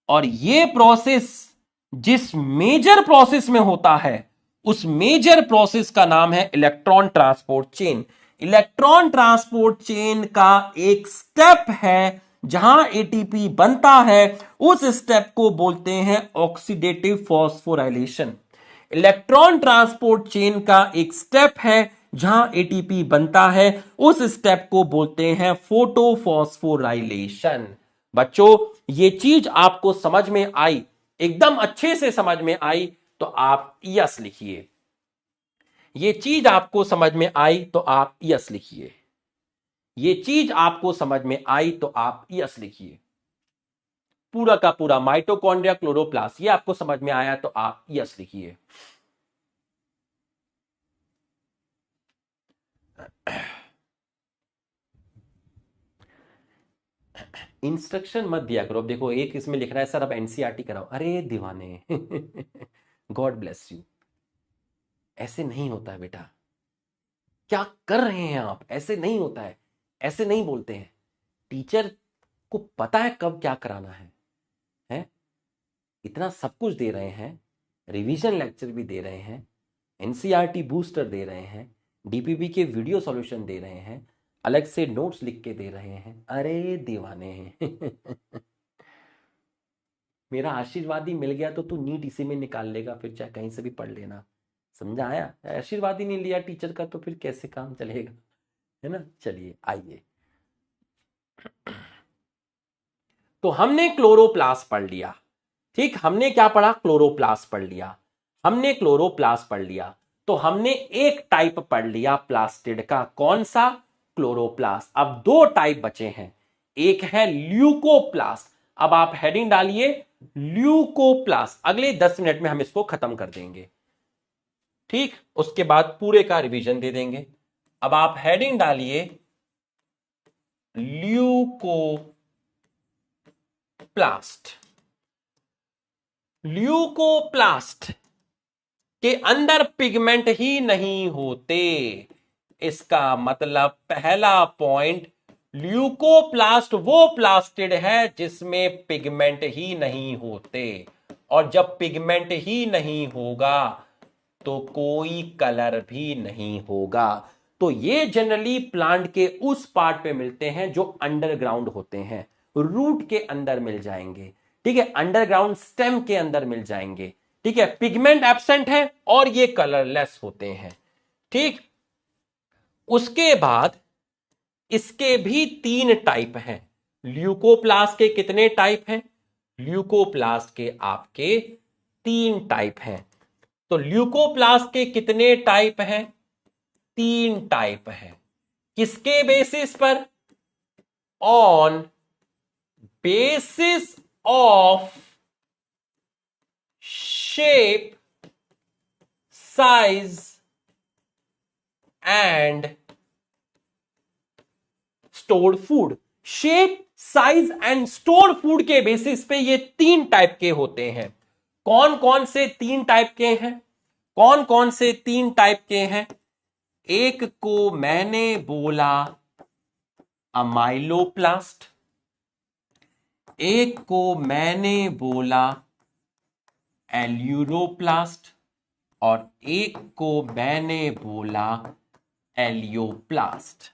और यह प्रोसेस जिस मेजर प्रोसेस में होता है उस मेजर प्रोसेस का नाम है electron transport chain. Electron transport chain का एक स्टेप है जहां एटीपी बनता है, उस स्टेप को बोलते हैं oxidative phosphorylation. Electron transport chain का एक स्टेप है जहां एटीपी बनता है, उस स्टेप को बोलते हैं फोटोफॉस्फोराइलेशन। बच्चों, ये चीज आपको समझ में आई, एकदम अच्छे से समझ में आई तो आप यस लिखिए। ये चीज आपको समझ में आई तो आप यस लिखिए। ये चीज आपको समझ में आई तो आप यस लिखिए। पूरा का पूरा माइटोकॉन्ड्रिया, क्लोरोप्लास्ट, ये आपको समझ में आया तो आप यस लिखिए। इंस्ट्रक्शन मत दिया करो। अब देखो, एक इसमें लिख रहा है सर अब एनसीईआरटी कराओ। अरे दीवाने गॉड ब्लेस यू। ऐसे नहीं होता है बेटा, क्या कर रहे हैं आप? ऐसे नहीं होता है, ऐसे नहीं बोलते हैं। टीचर को पता है कब क्या कराना है, हैं? इतना सब कुछ दे रहे हैं, रिवीजन लेक्चर भी दे रहे हैं, एनसीईआरटी बूस्टर दे रहे हैं, डीपीपी के वीडियो सॉल्यूशन दे रहे हैं, अलग से नोट्स लिख के दे रहे हैं। अरे दीवाने मेरा आशीर्वाद ही मिल गया तो तू नीट इसी में निकाल लेगा, फिर चाहे कहीं से भी पढ़ लेना। समझा आया? आशीर्वाद ही नहीं लिया टीचर का तो फिर कैसे काम चलेगा, है ना? चलिए आइए, तो हमने क्लोरोप्लास्ट पढ़ लिया। ठीक, हमने क्या पढ़ा? क्लोरोप्लास्ट पढ़ लिया। हमने क्लोरोप्लास्ट पढ़ लिया तो हमने एक टाइप पढ़ लिया प्लास्टिड का। कौन सा? क्लोरोप्लास्ट। अब दो टाइप बचे हैं, एक है ल्यूकोप्लास्ट। अब आप हेडिंग डालिए ल्यूकोप्लास्ट। अगले 10 मिनट में हम इसको खत्म कर देंगे, ठीक? उसके बाद पूरे का रिवीजन दे देंगे। अब आप हेडिंग डालिए ल्यूकोप्लास्ट। ल्यूकोप्लास्ट के अंदर पिगमेंट ही नहीं होते। इसका मतलब पहला पॉइंट, ल्यूकोप्लास्ट वो प्लास्टिड है जिसमें पिगमेंट ही नहीं होते, और जब पिगमेंट ही नहीं होगा तो कोई कलर भी नहीं होगा। तो ये जनरली प्लांट के उस पार्ट पे मिलते हैं जो अंडरग्राउंड होते हैं, रूट के अंदर मिल जाएंगे, ठीक है? अंडरग्राउंड स्टेम के अंदर मिल जाएंगे, ठीक है? पिगमेंट एब्सेंट है और ये कलरलेस होते हैं, ठीक? उसके बाद इसके भी 3 टाइप हैं। ल्यूकोप्लास्ट के कितने टाइप हैं? ल्यूकोप्लास्ट के आपके 3 टाइप हैं। तो ल्यूकोप्लास्ट के कितने टाइप हैं? 3 टाइप हैं। किसके बेसिस पर? On basis of shape, size and stored food. Shape, size and stored food के बेसिस पे ये 3 टाइप के होते हैं। कौन कौन से 3 टाइप के हैं? कौन कौन से 3 टाइप के हैं? एक को मैंने बोला अमाइलोप्लास्ट, एक को मैंने बोला एल्यूरोप्लास्ट, और एक को मैंने बोला एलियोप्लास्ट।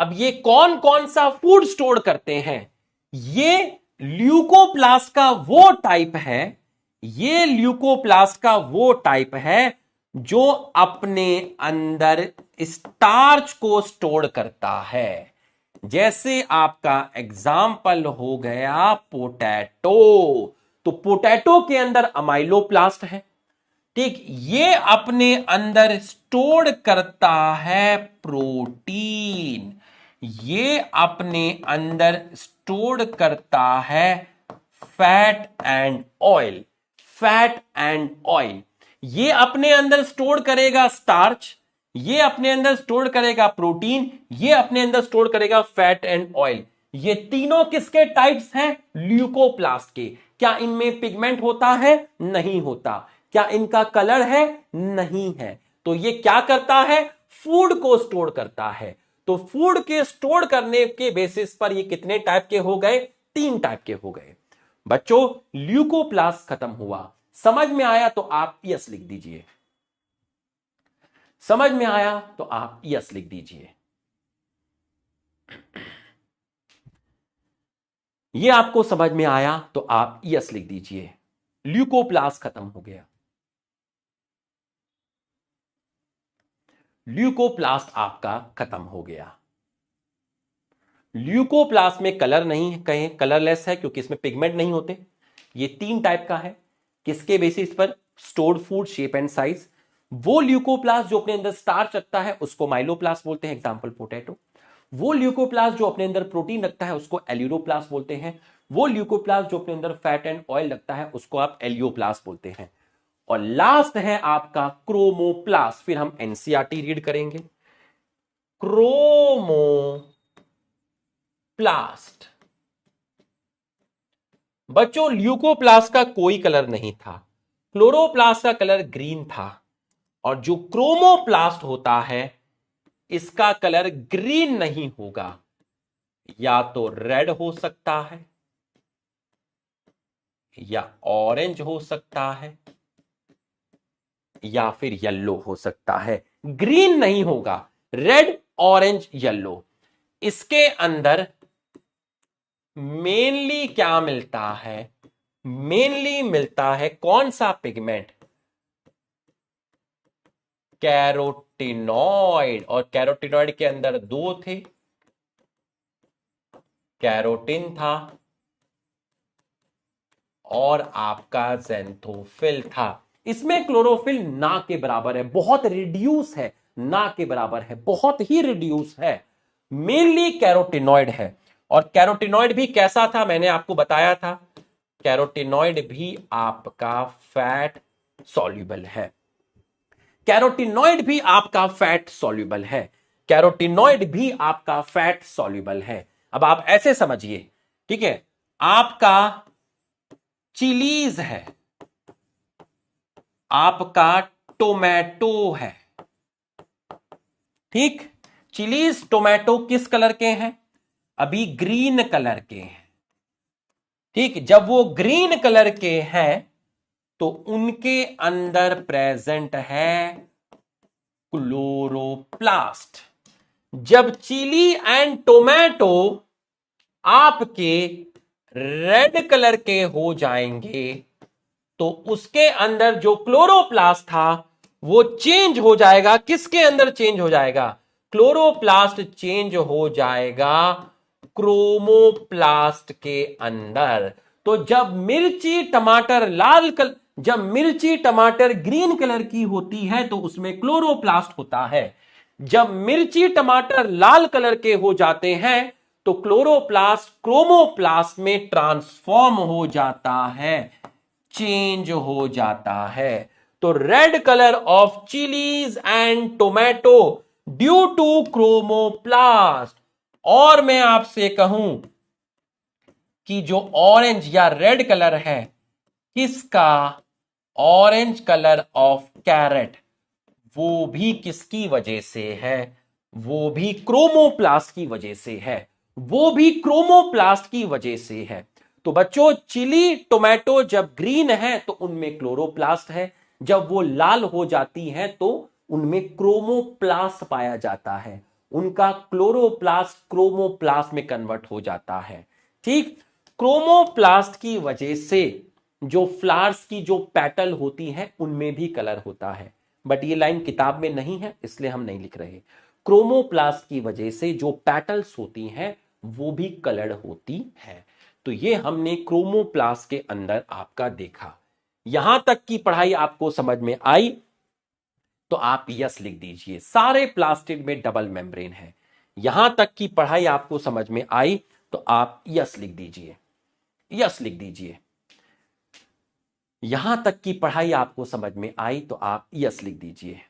अब ये कौन कौन सा फूड स्टोर करते हैं? ये ल्यूकोप्लास्ट का वो टाइप है, ये ल्यूकोप्लास्ट का वो टाइप है जो अपने अंदर स्टार्च को स्टोर करता है। जैसे आपका एग्जाम्पल हो गया पोटैटो, तो पोटैटो के अंदर अमाइलोप्लास्ट है, ठीक? ये अपने अंदर स्टोर करता है प्रोटीन, ये अपने अंदर स्टोर करता है fat and oil. Fat and oil, ये अपने अंदर स्टोर करेगा स्टार्च, ये अपने अंदर स्टोर करेगा प्रोटीन, ये अपने अंदर स्टोर करेगा फैट एंड ऑयल। ये तीनों किसके टाइप्स हैं? ल्यूकोप्लास्ट के। क्या इनमें पिगमेंट होता है? नहीं होता। क्या इनका कलर है? नहीं है। तो ये क्या करता है? फूड को स्टोर करता है। तो फूड के स्टोर करने के बेसिस पर ये कितने टाइप के हो गए? 3 टाइप के हो गए। बच्चों ल्यूकोप्लास्ट खत्म हुआ। समझ में आया तो आप यस लिख दीजिए। समझ में आया तो आप यस लिख दीजिए। ये आपको समझ में आया तो आप यस लिख दीजिए। ल्यूकोप्लास्ट खत्म हो गया। ल्यूकोप्लास्ट आपका खत्म हो गया। ल्यूकोप्लास्ट में कलर नहीं है, कहें कलरलेस है क्योंकि इसमें पिगमेंट नहीं होते। ये 3 टाइप का है। किसके बेसिस पर? Stored food, shape and size. वो ल्यूकोप्लास्ट जो अपने अंदर स्टार्च रखता है उसको माइलोप्लास्ट बोलते हैं, एग्जांपल पोटैटो। वो ल्यूकोप्लास्ट जो अपने अंदर प्रोटीन रखता है उसको एल्यूरोप्लास्ट बोलते हैं। वो ल्यूकोप्लास्ट जो अपने अंदर फैट एंड ऑयल रखता है उसको आप एलियोप्लास्ट बोलते हैं। और लास्ट है आपका क्रोमोप्लास्ट। फिर हम एनसीईआरटी रीड करेंगे। क्रोमोप्लास्ट। बच्चों ल्यूकोप्लास्ट का कोई कलर नहीं था, क्लोरोप्लास्ट का कलर ग्रीन था। और जो क्रोमोप्लास्ट होता है इसका कलर ग्रीन नहीं होगा, या तो रेड हो सकता है या ऑरेंज हो सकता है या फिर येलो हो सकता है। ग्रीन नहीं होगा, रेड, ऑरेंज, येलो। इसके अंदर मेनली क्या मिलता है? मेनली मिलता है कौन सा पिगमेंट? कैरोटिनॉइड। और कैरोटिनॉइड के अंदर 2 थे, कैरोटिन था और आपका ज़ैंथोफिल था। इसमें क्लोरोफिल ना के बराबर है, बहुत रिड्यूस है, ना के बराबर है, बहुत ही रिड्यूस है। मेनली कैरोटिनॉइड है। और कैरोटिनॉइड भी कैसा था? मैंने आपको बताया था, कैरोटिनॉइड भी आपका फैट सॉल्युबल है। कैरोटिनॉइड भी आपका फैट सॉल्युबल है। कैरोटिनॉइड भी आपका फैट सॉल्युबल है। अब आप ऐसे समझिए, ठीक है, आपका चिलीज है, आपका टोमेटो है, ठीक। चिलीज टोमेटो किस कलर के हैं? अभी ग्रीन कलर के हैं, ठीक। जब वो ग्रीन कलर के हैं तो उनके अंदर प्रेजेंट है क्लोरोप्लास्ट। जब चिली एंड टोमेटो आपके रेड कलर के हो जाएंगे तो उसके अंदर जो क्लोरोप्लास्ट था वो चेंज हो जाएगा। किसके अंदर चेंज हो जाएगा? क्लोरोप्लास्ट चेंज हो जाएगा क्रोमोप्लास्ट के अंदर। तो जब मिर्ची टमाटर जब मिर्ची टमाटर ग्रीन कलर की होती है तो उसमें क्लोरोप्लास्ट होता है। जब मिर्ची टमाटर लाल कलर के हो जाते हैं तो क्लोरोप्लास्ट क्रोमोप्लास्ट में ट्रांसफॉर्म हो जाता है, चेंज हो जाता है। तो red colour of chillies and tomato due to chromoplast. और मैं आपसे कहूं कि जो ऑरेंज या रेड कलर है किसका? ऑरेंज कलर ऑफ कैरेट, वो भी किसकी वजह से है? वो भी क्रोमोप्लास्ट की वजह से है, वो भी क्रोमोप्लास्ट की वजह से है। तो बच्चों चिली टोमेटो जब ग्रीन है तो उनमें क्लोरोप्लास्ट है, जब वो लाल हो जाती है तो उनमें क्रोमोप्लास्ट पाया जाता है, उनका क्लोरोप्लास्ट क्रोमोप्लास्ट में कन्वर्ट हो जाता है, ठीक। क्रोमोप्लास्ट की वजह से जो फ्लावर्स की जो पेटल होती है उनमें भी कलर होता है, बट ये लाइन किताब में नहीं है इसलिए हम नहीं लिख रहे। क्रोमोप्लास्ट की वजह से जो पेटल्स होती हैं वो भी कलर्ड होती है। तो ये हमने क्रोमोप्लास्ट के अंदर आपका देखा। यहां तक की पढ़ाई आपको समझ में आई तो आप यस लिख दीजिए। सारे प्लास्टिड में डबल मेम्ब्रेन है। यहां तक की पढ़ाई आपको समझ में आई तो आप यस लिख दीजिए, यस लिख दीजिए। यहां तक की पढ़ाई आपको समझ में आई तो आप यस लिख दीजिए।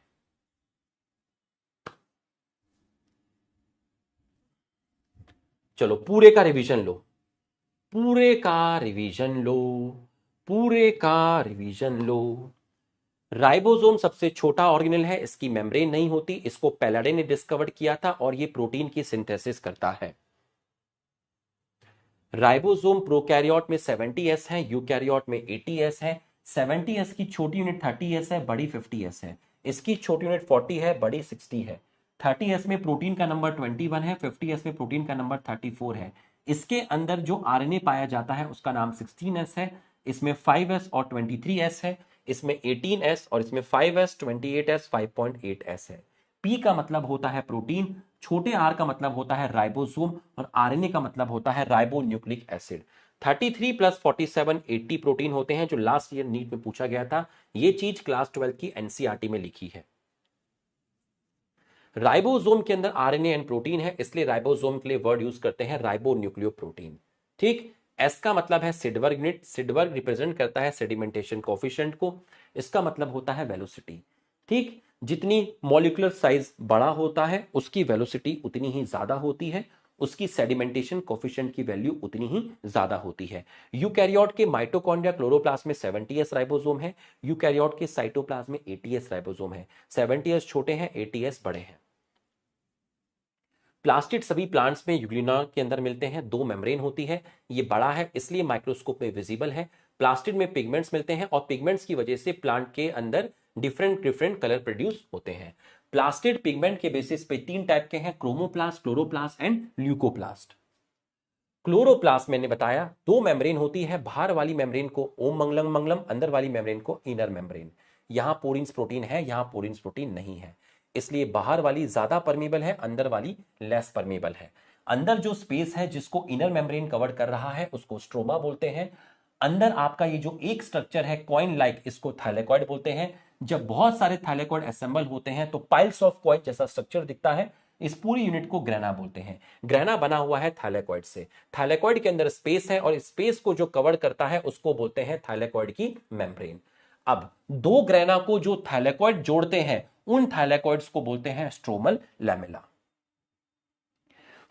चलो पूरे का रिवीजन लो, पूरे का रिवीजन लो, पूरे का रिवीजन लो। राइबोसोम सबसे छोटा ऑर्गेनेल है, इसकी मेम्ब्रेन नहीं होती, इसको पैलाडे ने डिस्कवर किया था और ये प्रोटीन की सिंथेसिस करता है। राइबोसोम प्रोकैरियोट में 70s है, यूकैरियोट में 80s है। 70s की छोटी यूनिट 30s है, बड़ी 50s है। इसकी छोटी यूनिट 40 है, बड़ी 60 है। 30s में प्रोटीन का नंबर 21 है, 50s में प्रोटीन का नंबर 34 है। इसके अंदर जो आरएनए पाया जाता है उसका नाम 16s है, इसमें 5s और 23s है, इसमें 18s और इसमें 5s, 28s, 5.8s है। पी का मतलब होता है प्रोटीन, छोटे आर का मतलब होता है राइबोसोम और आरएनए का मतलब होता है ribo nucleic acid. 33 plus 47 80 protein होते हैं, जो लास्ट ईयर नीट में पूछा गया था। ये चीज क्लास 12 की एनसीईआरटी में लिखी है। राइबोसोम के अंदर आरएनए एंड प्रोटीन है, इसलिए राइबोसोम के लिए वर्ड यूज करते हैं राइबो न्यूक्लियोप्रोटीन। ठीक, एस का मतलब है सिडवर्ग यूनिट, सिडवर्ग रिप्रेजेंट करता है सेडिमेंटेशन कोफिशिएंट को, इसका मतलब होता है वेलोसिटी। ठीक, जितनी मॉलिक्यूलर साइज बड़ा होता है उसकी वेलोसिटी उतनी ही ज्यादा होती है, उसकी सेडिमेंटेशन कोफिशिएंट की वैल्यू उतनी ही ज्यादा होती है। यूकैरियोट के माइटोकॉन्ड्रिया क्लोरोप्लास्ट में 70s राइबोसोम है, यूकैरियोट के साइटोप्लाज्म में 80s राइबोसोम है। 70s छोटे हैं, 80s बड़े हैं। प्लास्टिड सभी प्लांट्स में यूग्लिना के अंदर मिलते हैं, दो मेम्ब्रेन होती है, ये बड़ा है इसलिए माइक्रोस्कोप में विजिबल है। प्लास्टिड में पिगमेंट्स मिलते हैं और पिगमेंट्स की वजह से प्लांट के अंदर डिफरेंट डिफरेंट कलर प्रोड्यूस होते हैं। प्लास्टिड पिगमेंट के बेसिस पे तीन टाइप के हैं, chromoplast, chloroplast and leucoplast. Chloroplast मैंने बताया दो मेम्ब्रेन होती है, बाहर वाली मेम्ब्रेन को ओम मंगलम मंगलम, अंदर वाली मेम्ब्रेन को इनर मेम्ब्रेन। यहां पोरिन्स प्रोटीन है, यहां पोरिन्स प्रोटीन नहीं है, इसलिए बाहर वाली ज्यादा परमेबल है, अंदर वाली लेस परमेबल है। अंदर जो स्पेस है जिसको इनर मेम्ब्रेन कवर कर रहा है उसको स्ट्रोमा बोलते हैं। अंदर आपका ये जो एक स्ट्रक्चर है कॉइन लाइक, इसको थैलेकॉइड बोलते हैं। जब बहुत सारे थैलेकॉइड असेंबल होते हैं तो पाइल्स ऑफ कॉइन जैसा स्ट्रक्चर दिखता है, इस पूरी यूनिट को ग्रेना बोलते हैं। ग्रेना बना हुआ है थैलेकॉइड से, थैलेकॉइड के अंदर स्पेस है और स्पेस को जो कवर करता है उसको बोलते हैं थैलेकॉइड की मेम्ब्रेन। अब दो ग्रेना को जो थैलेकॉइड जोड़ते हैं उन थैलेकॉइड्स को बोलते हैं स्ट्रोमल लैमेला।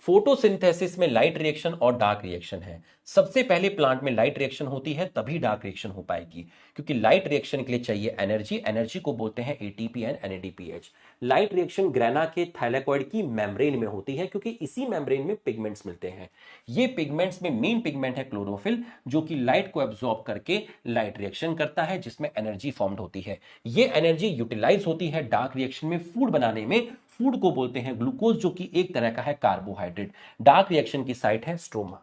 फोटोसिंथेसिस में लाइट रिएक्शन और डार्क रिएक्शन है। सबसे पहले प्लांट में लाइट रिएक्शन होती है तभी डार्क रिएक्शन हो पाएगी, क्योंकि लाइट रिएक्शन के लिए चाहिए एनर्जी, एनर्जी को बोलते हैं ATP and NADPH. Light reaction grana के थैलेकॉइड की मेम्ब्रेन में होती है, क्योंकि इसी मेम्ब्रेन में पिगमेंट्स मिलते हैं। ये पिगमेंट्स में मेन पिगमेंट है क्लोरोफिल, जो कि लाइट को एब्जॉर्ब करके लाइट रिएक्शन करता है जिसमें एनर्जी फॉर्म्ड होती है। ये एनर्जी यूटिलाइज होती है डार्क रिएक्शन में फूड बनाने में। फूड को बोलते हैं ग्लूकोज, जो कि एक तरह का है कार्बोहाइड्रेट। डार्क रिएक्शन की साइट है स्ट्रोमा।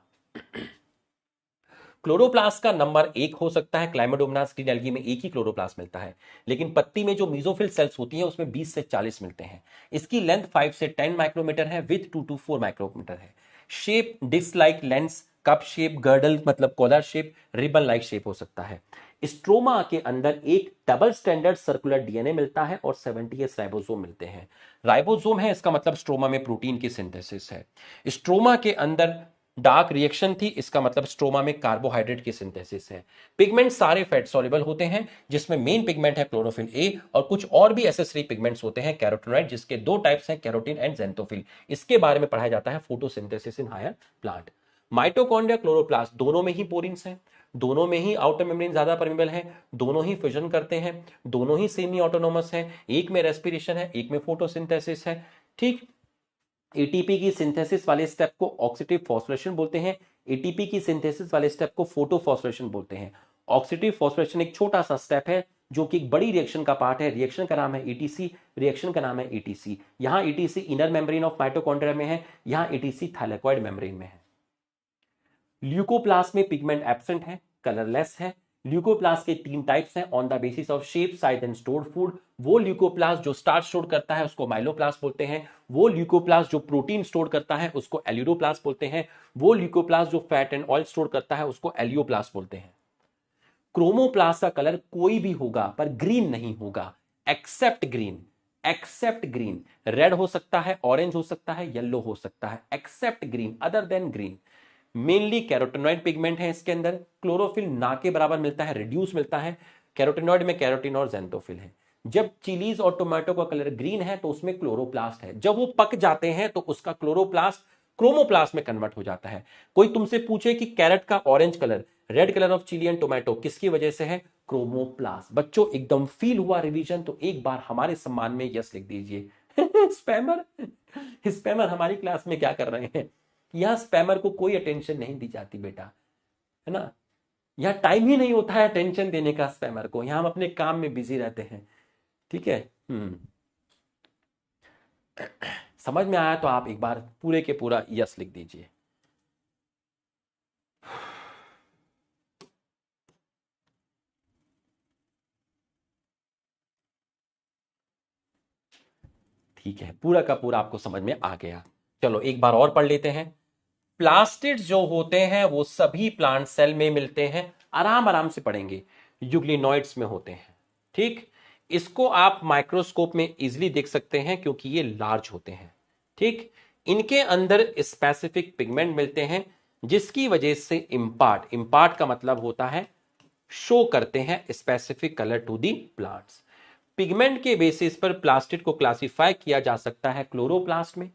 क्लोरोप्लास्ट का नंबर 1 हो सकता है, क्लाइमेडोमोनास ग्रीन एल्गी में एक ही क्लोरोप्लास्ट मिलता है, लेकिन पत्ती में जो मीजोफिल सेल्स होती हैं उसमें 20 से 40 मिलते हैं। इसकी लेंथ 5 से 10 माइक्रोमीटर है, विथ 2 to 4 माइक्रोमीटर है। Shape disc like lens, cup shape, girdle मतलब collar shape, ribbon like shape हो सकता है। स्ट्रोमा के अंदर एक डबल स्टैंडर्ड सर्कुलर डीएनए मिलता है और 70s राइबोसोम मिलते हैं। राइबोसोम है, इसका मतलब स्ट्रोमा में प्रोटीन की सिंथेसिस है। स्ट्रोमा के अंदर डार्क रिएक्शन थी, इसका मतलब स्ट्रोमा में कार्बोहाइड्रेट की सिंथेसिस है। पिगमेंट सारे फैट सॉल्युबल होते हैं, जिसमें मेन पिगमेंट है क्लोरोफिल ए और कुछ और भी एसेसरी पिगमेंट्स होते हैं कैरोटीनॉइड, जिसके दो टाइप्स हैं, कैरोटीन एंड ज़ेंथोफिल। इसके बारे में पढ़ाया जाता है photosynthesis in higher plant. Mitochondria chloroplast दोनों में ही पोरिन्स हैं, दोनों में ही आउटर मेम्ब्रेन ज्यादा परमेबल है, दोनों ही फ्यूजन करते हैं, दोनों ही सेमी ऑटोनोमस है, एक में रेस्पिरेशन है, एक में फोटोसिंथेसिस है। ठीक, एटीपी की सिंथेसिस वाले स्टेप को ऑक्सीडेटिव फॉस्फोरेशन बोलते हैं, एटीपी की सिंथेसिस वाले स्टेप को फोटोफॉस्फोरेशन बोलते हैं। ऑक्सीडेटिव फॉस्फोरेशन एक छोटा सा स्टेप है जो कि एक बड़ी रिएक्शन का पार्ट है, रिएक्शन का नाम है एटीसी, रिएक्शन का नाम है एटीसी। यहां ATC inner membrane of mitochondria में है, यहां एटीसी थैलेकॉइड मेम्ब्रेन में है। ल्यूकोप्लास्ट में पिगमेंट एब्सेंट है, कलरलेस है। ल्यूकोप्लास्ट के तीन टाइप्स हैं on the basis of shape, size and stored food. वो ल्यूकोप्लास्ट जो स्टार्च स्टोर करता है उसको माइलोप्लास्ट बोलते हैं, वो ल्यूकोप्लास्ट जो प्रोटीन स्टोर करता है उसको एल्यूरोप्लास्ट बोलते हैं, वो ल्यूकोप्लास्ट जो फैट एंड ऑयल स्टोर करता है उसको एलियोप्लास्ट बोलते हैं। क्रोमोप्लास्ट का कलर कोई भी होगा पर ग्रीन नहीं होगा, except green. Except green, red हो सकता है, ऑरेंज हो सकता है, येलो हो सकता है, except green, other than green. Mainly carotenoid pigment है इसके अंदर, क्लोरोफिल ना के बराबर मिलता है, रिड्यूस मिलता है। कैरोटीनॉइड में कैरोटीन और ज़ेंथोफिल है। जब चिलीज और टोमेटो का कलर ग्रीन है तो उसमें क्लोरोप्लास्ट है, जब वो पक जाते हैं तो उसका क्लोरोप्लास्ट क्रोमोप्लास्ट में कन्वर्ट हो जाता है। कोई तुमसे पूछे कि कैरेट का orange colour, red colour of chilli and tomato किसकी वजह से है? क्रोमोप्लास्ट। बच्चों एकदम फील हुआ रिवीजन, तो एक बार हमारे सम्मान में यस लिख दीजिए। स्पैमर, स्पैमर हमारी क्लास में क्या कर रहे हैं? यहां स्पैमर को कोई अटेंशन नहीं दी जाती बेटा, है ना, यहां टाइम ही नहीं होता है अटेंशन देने का स्पैमर को, यहां हम अपने काम में बिजी रहते हैं, ठीक है। समझ में आया तो आप एक बार पूरे के पूरा यस लिख दीजिए। ठीक है, पूरा का पूरा आपको समझ में आ गया। चलो एक बार और पढ़ लेते हैं। प्लास्टिड्स जो होते हैं वो सभी प्लांट सेल में मिलते हैं, आराम आराम से पढ़ेंगे, यूग्लिनॉइड्स में होते हैं, ठीक। इसको आप माइक्रोस्कोप में इजीली देख सकते हैं क्योंकि ये लार्ज होते हैं, ठीक। इनके अंदर स्पेसिफिक पिगमेंट मिलते हैं जिसकी वजह से इंपार्ट का मतलब होता है शो करते हैं specific colour to the plants. Pigment के बेसिस पर प्लास्टिड को क्लासिफाई किया जा सकता है क्लोरोप्लास्ट में,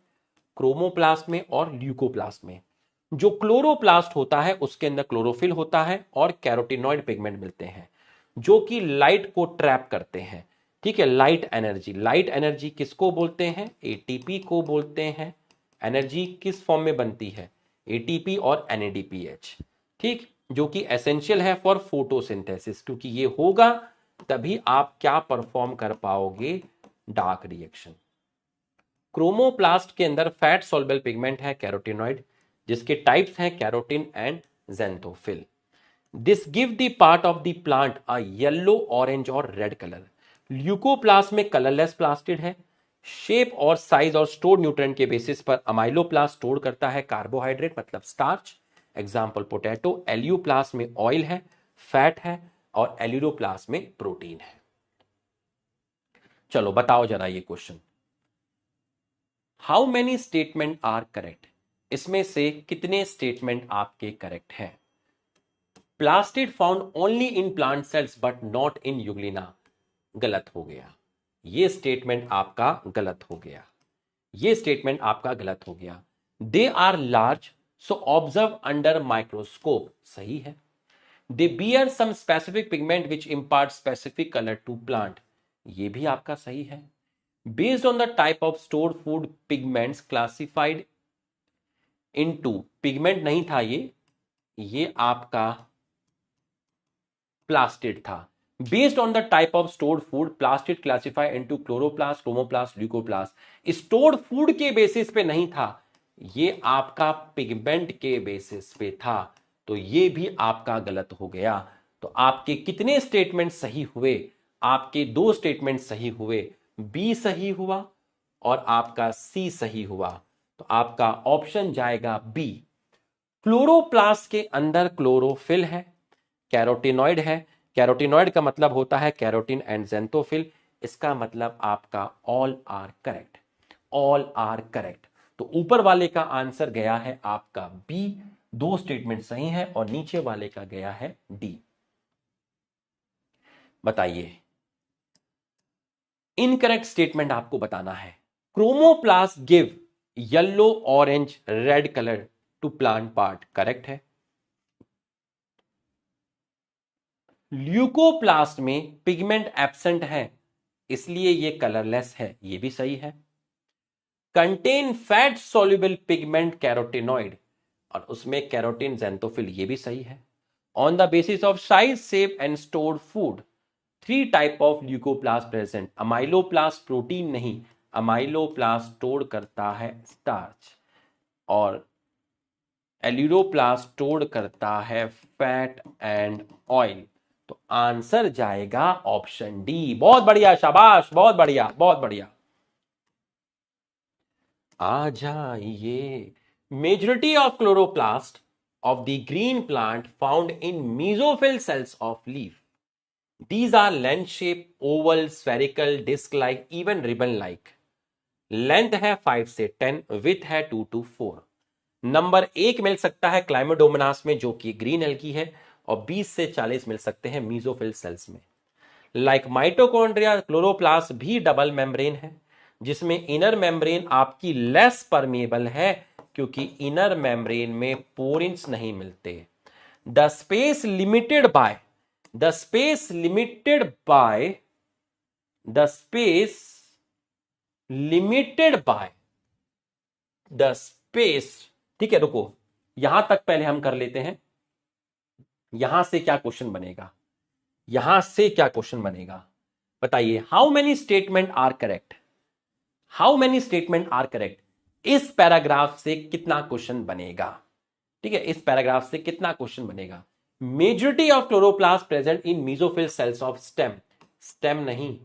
क्रोमोप्लास्ट में और ल्यूकोप्लास्ट में। जो क्लोरोप्लास्ट होता है उसके अंदर क्लोरोफिल होता है और कैरोटिनॉइड पिगमेंट मिलते हैं जो कि लाइट को ट्रैप करते हैं, ठीक है। लाइट एनर्जी किसको बोलते हैं? एटीपी को बोलते हैं। एनर्जी किस फॉर्म में बनती है? एटीपी और एनएडीपीएच, ठीक, जो कि एसेंशियल है फॉर फोटोसिंथेसिस, क्योंकि ये होगा तभी आप क्या परफॉर्म कर पाओगे? Dark reaction. क्रोमोप्लास्ट के अंदर फैट सॉल्युबल पिगमेंट है कैरोटिनॉइड, जिसके टाइप्स हैं carotene and xanthophyll. This give the part of the plant a yellow, orange और रेड कलर। ल्यूकोप्लास्ट में कलरलेस प्लास्टिड है। शेप और साइज और स्टोर न्यूट्रिएंट के बेसिस पर अमाइलोप्लास्ट स्टोर करता है कार्बोहाइड्रेट मतलब स्टार्च, एग्जाम्पल पोटैटो। एल्यूप्लास्ट में ऑयल है, फैट है और एल्यूरोप्लास्ट में प्रोटीन है। चलो बताओ जरा ये question, how many statement are correct? इसमें से कितने स्टेटमेंट आपके करेक्ट हैं? Plastid found only in plant cells but not in euglena, गलत हो गया। ये स्टेटमेंट आपका गलत हो गया, ये स्टेटमेंट आपका गलत हो गया। They are large so observe under microscope, सही है। They bear some specific pigment which impart specific colour to plant, ये भी आपका सही है। Based on the type of stored food pigments classified into, pigment नहीं था ये आपका प्लास्टिड था। Based on the type of stored food plastid classify into chloroplast, chromoplast, leucoplast. Stored food के बेसिस पे नहीं था, ये आपका पिगमेंट के बेसिस पे था, तो ये भी आपका गलत हो गया। तो आपके कितने स्टेटमेंट सही हुए? आपके 2 स्टेटमेंट सही हुए, बी सही हुआ और आपका सी सही हुआ। तो आपका ऑप्शन जाएगा बी। क्लोरोप्लास्ट के अंदर क्लोरोफिल है, कैरोटिनॉइड है। कैरोटिनॉइड का मतलब होता है कैरोटीन एंड ज़ैंथोफिल। इसका मतलब आपका all are correct, all are correct. तो ऊपर वाले का आंसर गया है आपका बी, 2 स्टेटमेंट सही हैं, और नीचे वाले का गया है डी। बताइए, इनकरेक्ट स्टेटमेंट आपको बताना है। Chromoplast give yellow, orange, red colour to plant part, correct है। ल्यूकोप्लास्ट में पिगमेंट एब्सेंट है इसलिए ये कलरलेस है, ये भी सही है। Contain fat soluble pigment carotenoid, और उसमें कैरोटीन, ज़ैंथोफिल, ये भी सही है। On the basis of size, shape and stored food 3 type of leucoplast present. Amyloplast protein नहीं, अमाइलोप्लास्ट स्टोर करता है स्टार्च, और एल्यूरोप्लास्ट स्टोर करता है फैट एंड ऑयल। तो आंसर जाएगा ऑप्शन डी। बहुत बढ़िया, शाबाश, बहुत बढ़िया, बहुत बढ़िया। आ जाइए। Majority of chloroplast of the green plant found in mesophyll cells of leaf. These are lens shape, oval, spherical, disc-like, even ribbon-like. Length है 5 से 10, width है 2 to 4. नंबर 1 मिल सकता है क्लाइमोडोमोनास में जो कि ग्रीन एल्गी है, और 20 से 40 मिल सकते हैं मीजोफिल सेल्स में। लाइक माइटोकॉन्ड्रिया, क्लोरोप्लास्ट भी डबल मेम्ब्रेन है, जिसमें इनर मेम्ब्रेन आपकी लेस परमिएबल है क्योंकि इनर मेम्ब्रेन में पोरिन्स नहीं मिलते। The space limited by the space limited by the space limited by the space. ठीक है, रुको, यहां तक पहले हम कर लेते हैं। यहां से क्या क्वेश्चन बनेगा, यहां से क्या क्वेश्चन बनेगा बताइए। How many statement are correct, how many statement are correct, इस पैराग्राफ से कितना क्वेश्चन बनेगा। ठीक है, इस पैराग्राफ से कितना क्वेश्चन बनेगा। Majority of chloroplast present in mesophyll cells of stem, stem नहीं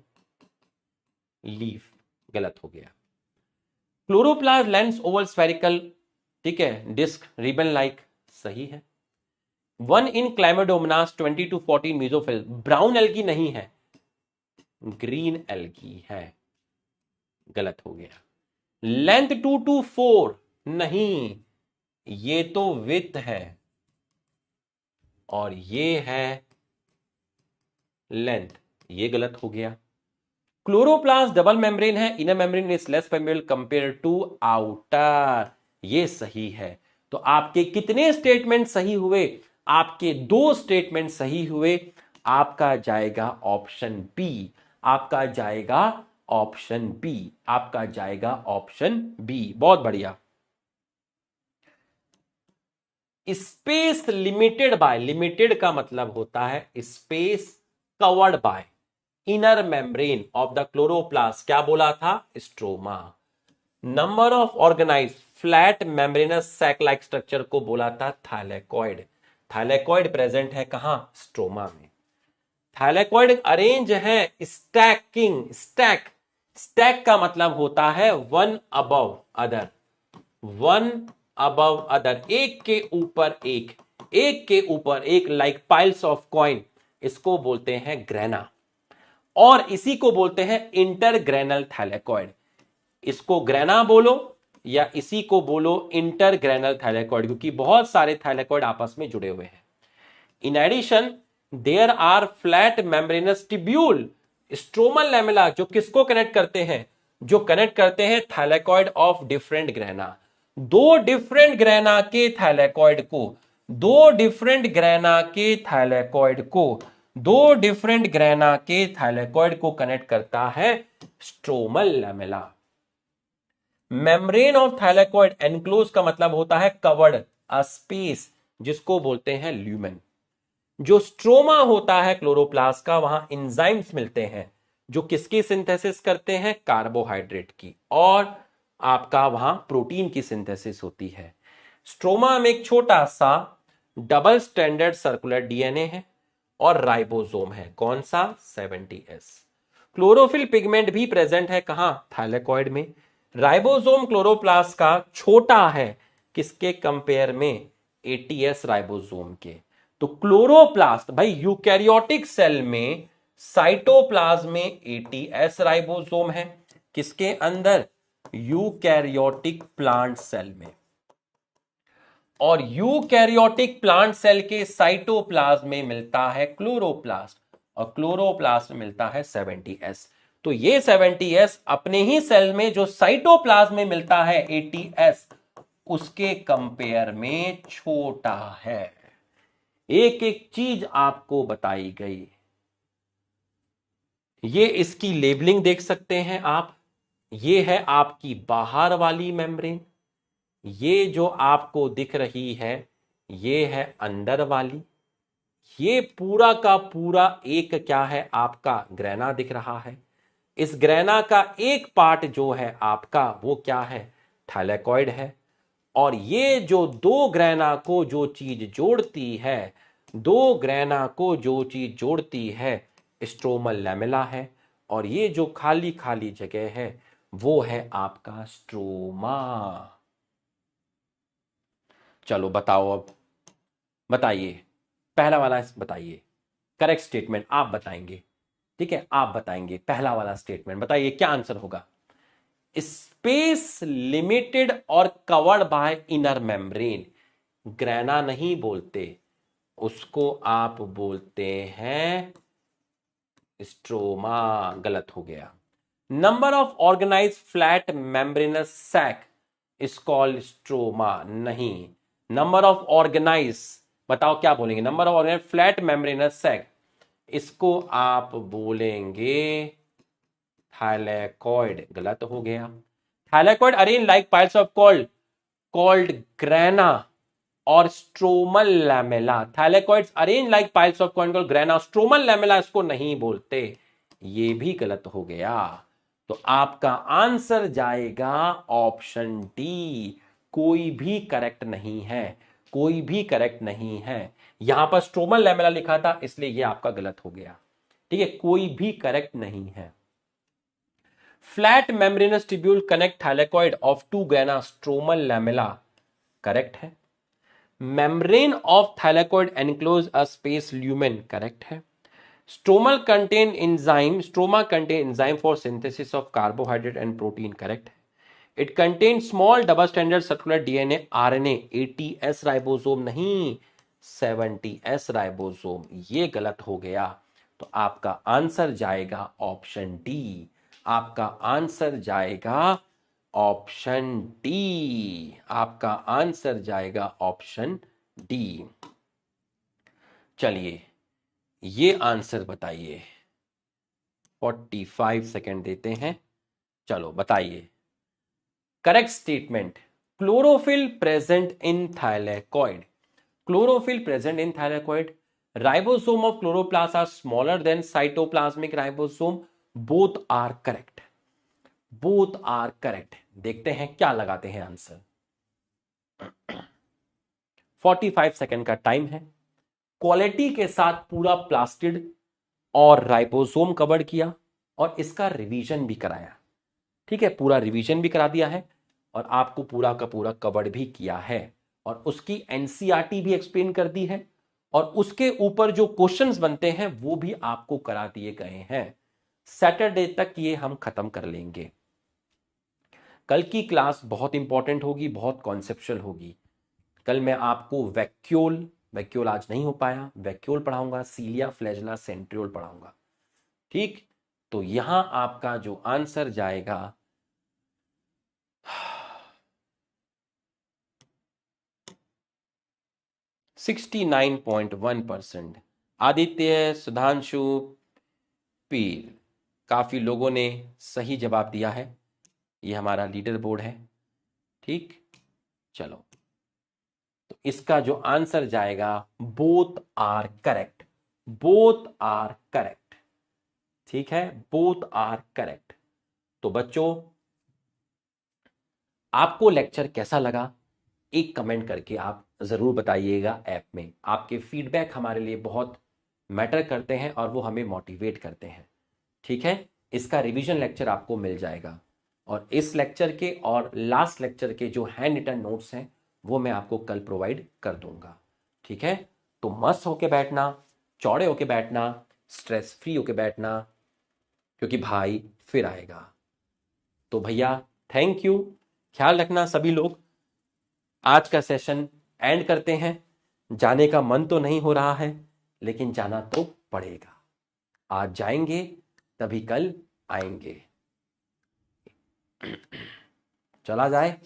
लीफ, गलत हो गया। क्लोरोप्लास्ट लेंस ओवल स्फेरिकल, ठीक है, डिस्क रिबन लाइक, सही है। One in Chlamydomonas 20 to 40 mesophyll, brown algae नहीं है, ग्रीन एल्गी है, गलत हो गया। लेंथ 2 to 4 नहीं, ये तो विथ है और ये है लेंथ, ये गलत हो गया। क्लोरोप्लास्ट डबल मेम्ब्रेन है, inner membrane is less permeable compare to outer, ये सही है। तो आपके कितने स्टेटमेंट सही हुए, आपके 2 स्टेटमेंट सही हुए। आपका जाएगा ऑप्शन बी, आपका जाएगा ऑप्शन बी, आपका जाएगा ऑप्शन बी। बहुत बढ़िया। स्पेस लिमिटेड बाय, लिमिटेड का मतलब होता है space covered by inner membrane of the chloroplast, क्या बोला था, stroma. Number of organise flat membranous sac like structure को बोला था थाइलेकॉइड, थाइलेकॉइड प्रेजेंट है कहां, स्ट्रोमा में। थाइलेकॉइड अरेंज है स्टैकिंग, स्टैक, स्टैक का मतलब होता है one above other, one above other, एक के ऊपर एक, एक के ऊपर एक, लाइक पाइल्स ऑफ कॉइन, इसको बोलते हैं ग्रेना, और इसी को बोलते हैं इंटरग्रेनल थाइलेकॉइड। इसको ग्रेना बोलो या इसी को बोलो इंटरग्रेनल थाइलेकॉइड, क्योंकि बहुत सारे थाइलेकॉइड आपस में जुड़े हुए हैं। In addition there are flat membranous tubule, stromal lamella, जो किसको कनेक्ट करते हैं, जो कनेक्ट करते हैं थाइलेकॉइड ऑफ डिफरेंट ग्रेना। दो डिफरेंट ग्रेना के थाइलेकॉइड को, दो डिफरेंट ग्रेना के थाइलेकॉइड को, दो डिफरेंट ग्रेना के थाइलेकॉइड को कनेक्ट करता है stromal lamella. Membrane of thylakoid enclose का मतलब होता है कवर्ड, अ स्पेस, जिसको बोलते हैं ल्यूमेन। जो स्ट्रोमा होता है क्लोरोप्लास्ट का, वहां एंजाइम्स मिलते हैं जो किसकी सिंथेसिस करते हैं, कार्बोहाइड्रेट की, और आपका वहां प्रोटीन की सिंथेसिस होती है। स्ट्रोमा में एक छोटा सा डबल स्टैंडर्ड सर्कुलर डीएनए है और राइबोसोम है, कौन सा, 70S। क्लोरोफिल पिगमेंट भी प्रेजेंट है कहां, थाइलेकॉइड में। राइबोसोम क्लोरोप्लास्ट का छोटा है किसके कंपेयर में, 80S राइबोसोम के। तो क्लोरोप्लास्ट भाई यूकैरियोटिक सेल में, साइटोप्लाज्म में 80S राइबोसोम है, किसके अंदर, यूकैरियोटिक प्लांट सेल में। और यूकैरियोटिक प्लांट सेल के साइटोप्लाज्म में मिलता है क्लोरोप्लास्ट, और क्लोरोप्लास्ट में मिलता है 70S। तो ये 70S अपने ही सेल में जो साइटोप्लाज्म में मिलता है 80S, उसके कंपेयर में छोटा है। एक एक चीज आपको बताई गई। ये इसकी लेबलिंग देख सकते हैं आप, ये है आपकी बाहर वाली मेम्ब्रेन, ये जो आपको दिख रही है ये है अंदर वाली, ये पूरा का पूरा एक क्या है आपका, ग्रेना दिख रहा है। इस ग्रेना का एक पार्ट जो है आपका वो क्या है, थाइलेकॉइड है। और ये जो दो ग्रेना को जो चीज जोड़ती है, दो ग्रेना को जो चीज जोड़ती है, स्ट्रोमल लैमेला है। और ये जो खाली खाली जगह है वो है आपका स्ट्रोमा। चलो बताओ, अब बताइए, पहला वाला बताइए, करेक्ट स्टेटमेंट आप बताएंगे। ठीक है, आप बताएंगे पहला वाला स्टेटमेंट, बताइए क्या आंसर होगा। स्पेस लिमिटेड और covered by inner membrane, grana नहीं बोलते, उसको आप बोलते हैं स्ट्रोमा, गलत हो गया। Number of organise flat membranous sac, स्कॉलस्ट्रोमा नहीं। नंबर ऑफ ऑर्गेनाइज, बताओ क्या बोलेंगे? Number of organise flat membranous sac, इसको आप बोलेंगे थैलेकॉइड। गलत हो गया। Thylakoid arrange like piles of called grana और stromal lamella. Thylakoids arrange like piles of coin called grana, stromal lamella इसको नहीं बोलते। ये भी गलत हो गया। तो आपका आंसर जाएगा ऑप्शन डी। कोई भी करेक्ट नहीं है, कोई भी करेक्ट नहीं है। यहां पर स्ट्रोमल लैमेला लिखा था इसलिए यह आपका गलत हो गया। ठीक है, कोई भी करेक्ट नहीं है। Flat membranous tubule connect thylakoid of two grana stromal lamella, correct है। Membrane of thylakoid enclose a space lumen, correct है। Stroma contain enzyme for synthesis of carbohydrate and protein, correct है। It contain small double standard circular DNA RNA, 80S ribosome नहीं 70S राइबोसोम, ये गलत हो गया। तो आपका आंसर जाएगा ऑप्शन डी। आपका आंसर जाएगा ऑप्शन डी। आपका आंसर जाएगा ऑप्शन डी। चलिए ये आंसर बताइए। 45 सेकेंड देते हैं। चलो बताइए। Correct statement, chlorophyll present in thylakoid. Chlorophyll present in thylakoid, ribosome of chloroplast are smaller than cytoplasmic ribosome, both are correct. Both are correct. देखते हैं क्या लगाते हैं आंसर। 45 सेकेंड का टाइम है। क्वालिटी के साथ पूरा प्लास्टिड और राइबोसोम कवर किया और इसका रिवीजन भी कराया। ठीक है, पूरा रिवीजन भी करा दिया है और आपको पूरा का पूरा कवर भी किया है और उसकी एनसीईआरटी भी एक्सप्लेन कर दी है और उसके ऊपर जो क्वेश्चंस बनते हैं वो भी आपको करा दिए गए हैं। सैटरडे तक ये हम खत्म कर लेंगे। कल की क्लास बहुत इंपॉर्टेंट होगी, बहुत कॉन्सेप्चुअल होगी। कल मैं आपको वैक्यूल आज नहीं हो पाया, वैक्यूल पढ़ाऊंगा, सीलिया, फ्लैजेला, सेंट्रियोल पढ़ाऊंगा। ठीक, तो यहां आपका जो आंसर जाएगा 69.1%। आदित्य, सुधांशु, पीर, काफी लोगों ने सही जवाब दिया है। ये हमारा लीडर बोर्ड है। ठीक, चलो तो इसका जो आंसर जाएगा both are correct. Both are correct. ठीक है, बोथ आर करेक्ट। तो बच्चों आपको लेक्चर कैसा लगा एक कमेंट करके आप जरूर बताइएगा। ऐप में आपके फीडबैक हमारे लिए बहुत मैटर करते हैं और वो हमें मोटिवेट करते हैं। ठीक है, इसका रिवीजन लेक्चर आपको मिल जाएगा और इस लेक्चर के और लास्ट लेक्चर के जो हैंड रिटन नोट्स हैं वो मैं आपको कल प्रोवाइड कर दूंगा। ठीक है, तो मस्त होके बैठना, चौड़े होके बैठना, स्ट्रेस फ्री होके बैठना, क्योंकि भाई फिर आएगा। तो भैया थैंक यू, ख्याल रखना सभी लोग। आज का सेशन एंड करते हैं। जाने का मन तो नहीं हो रहा है लेकिन जाना तो पड़ेगा। आज जाएंगे तभी कल आएंगे। चला जाए।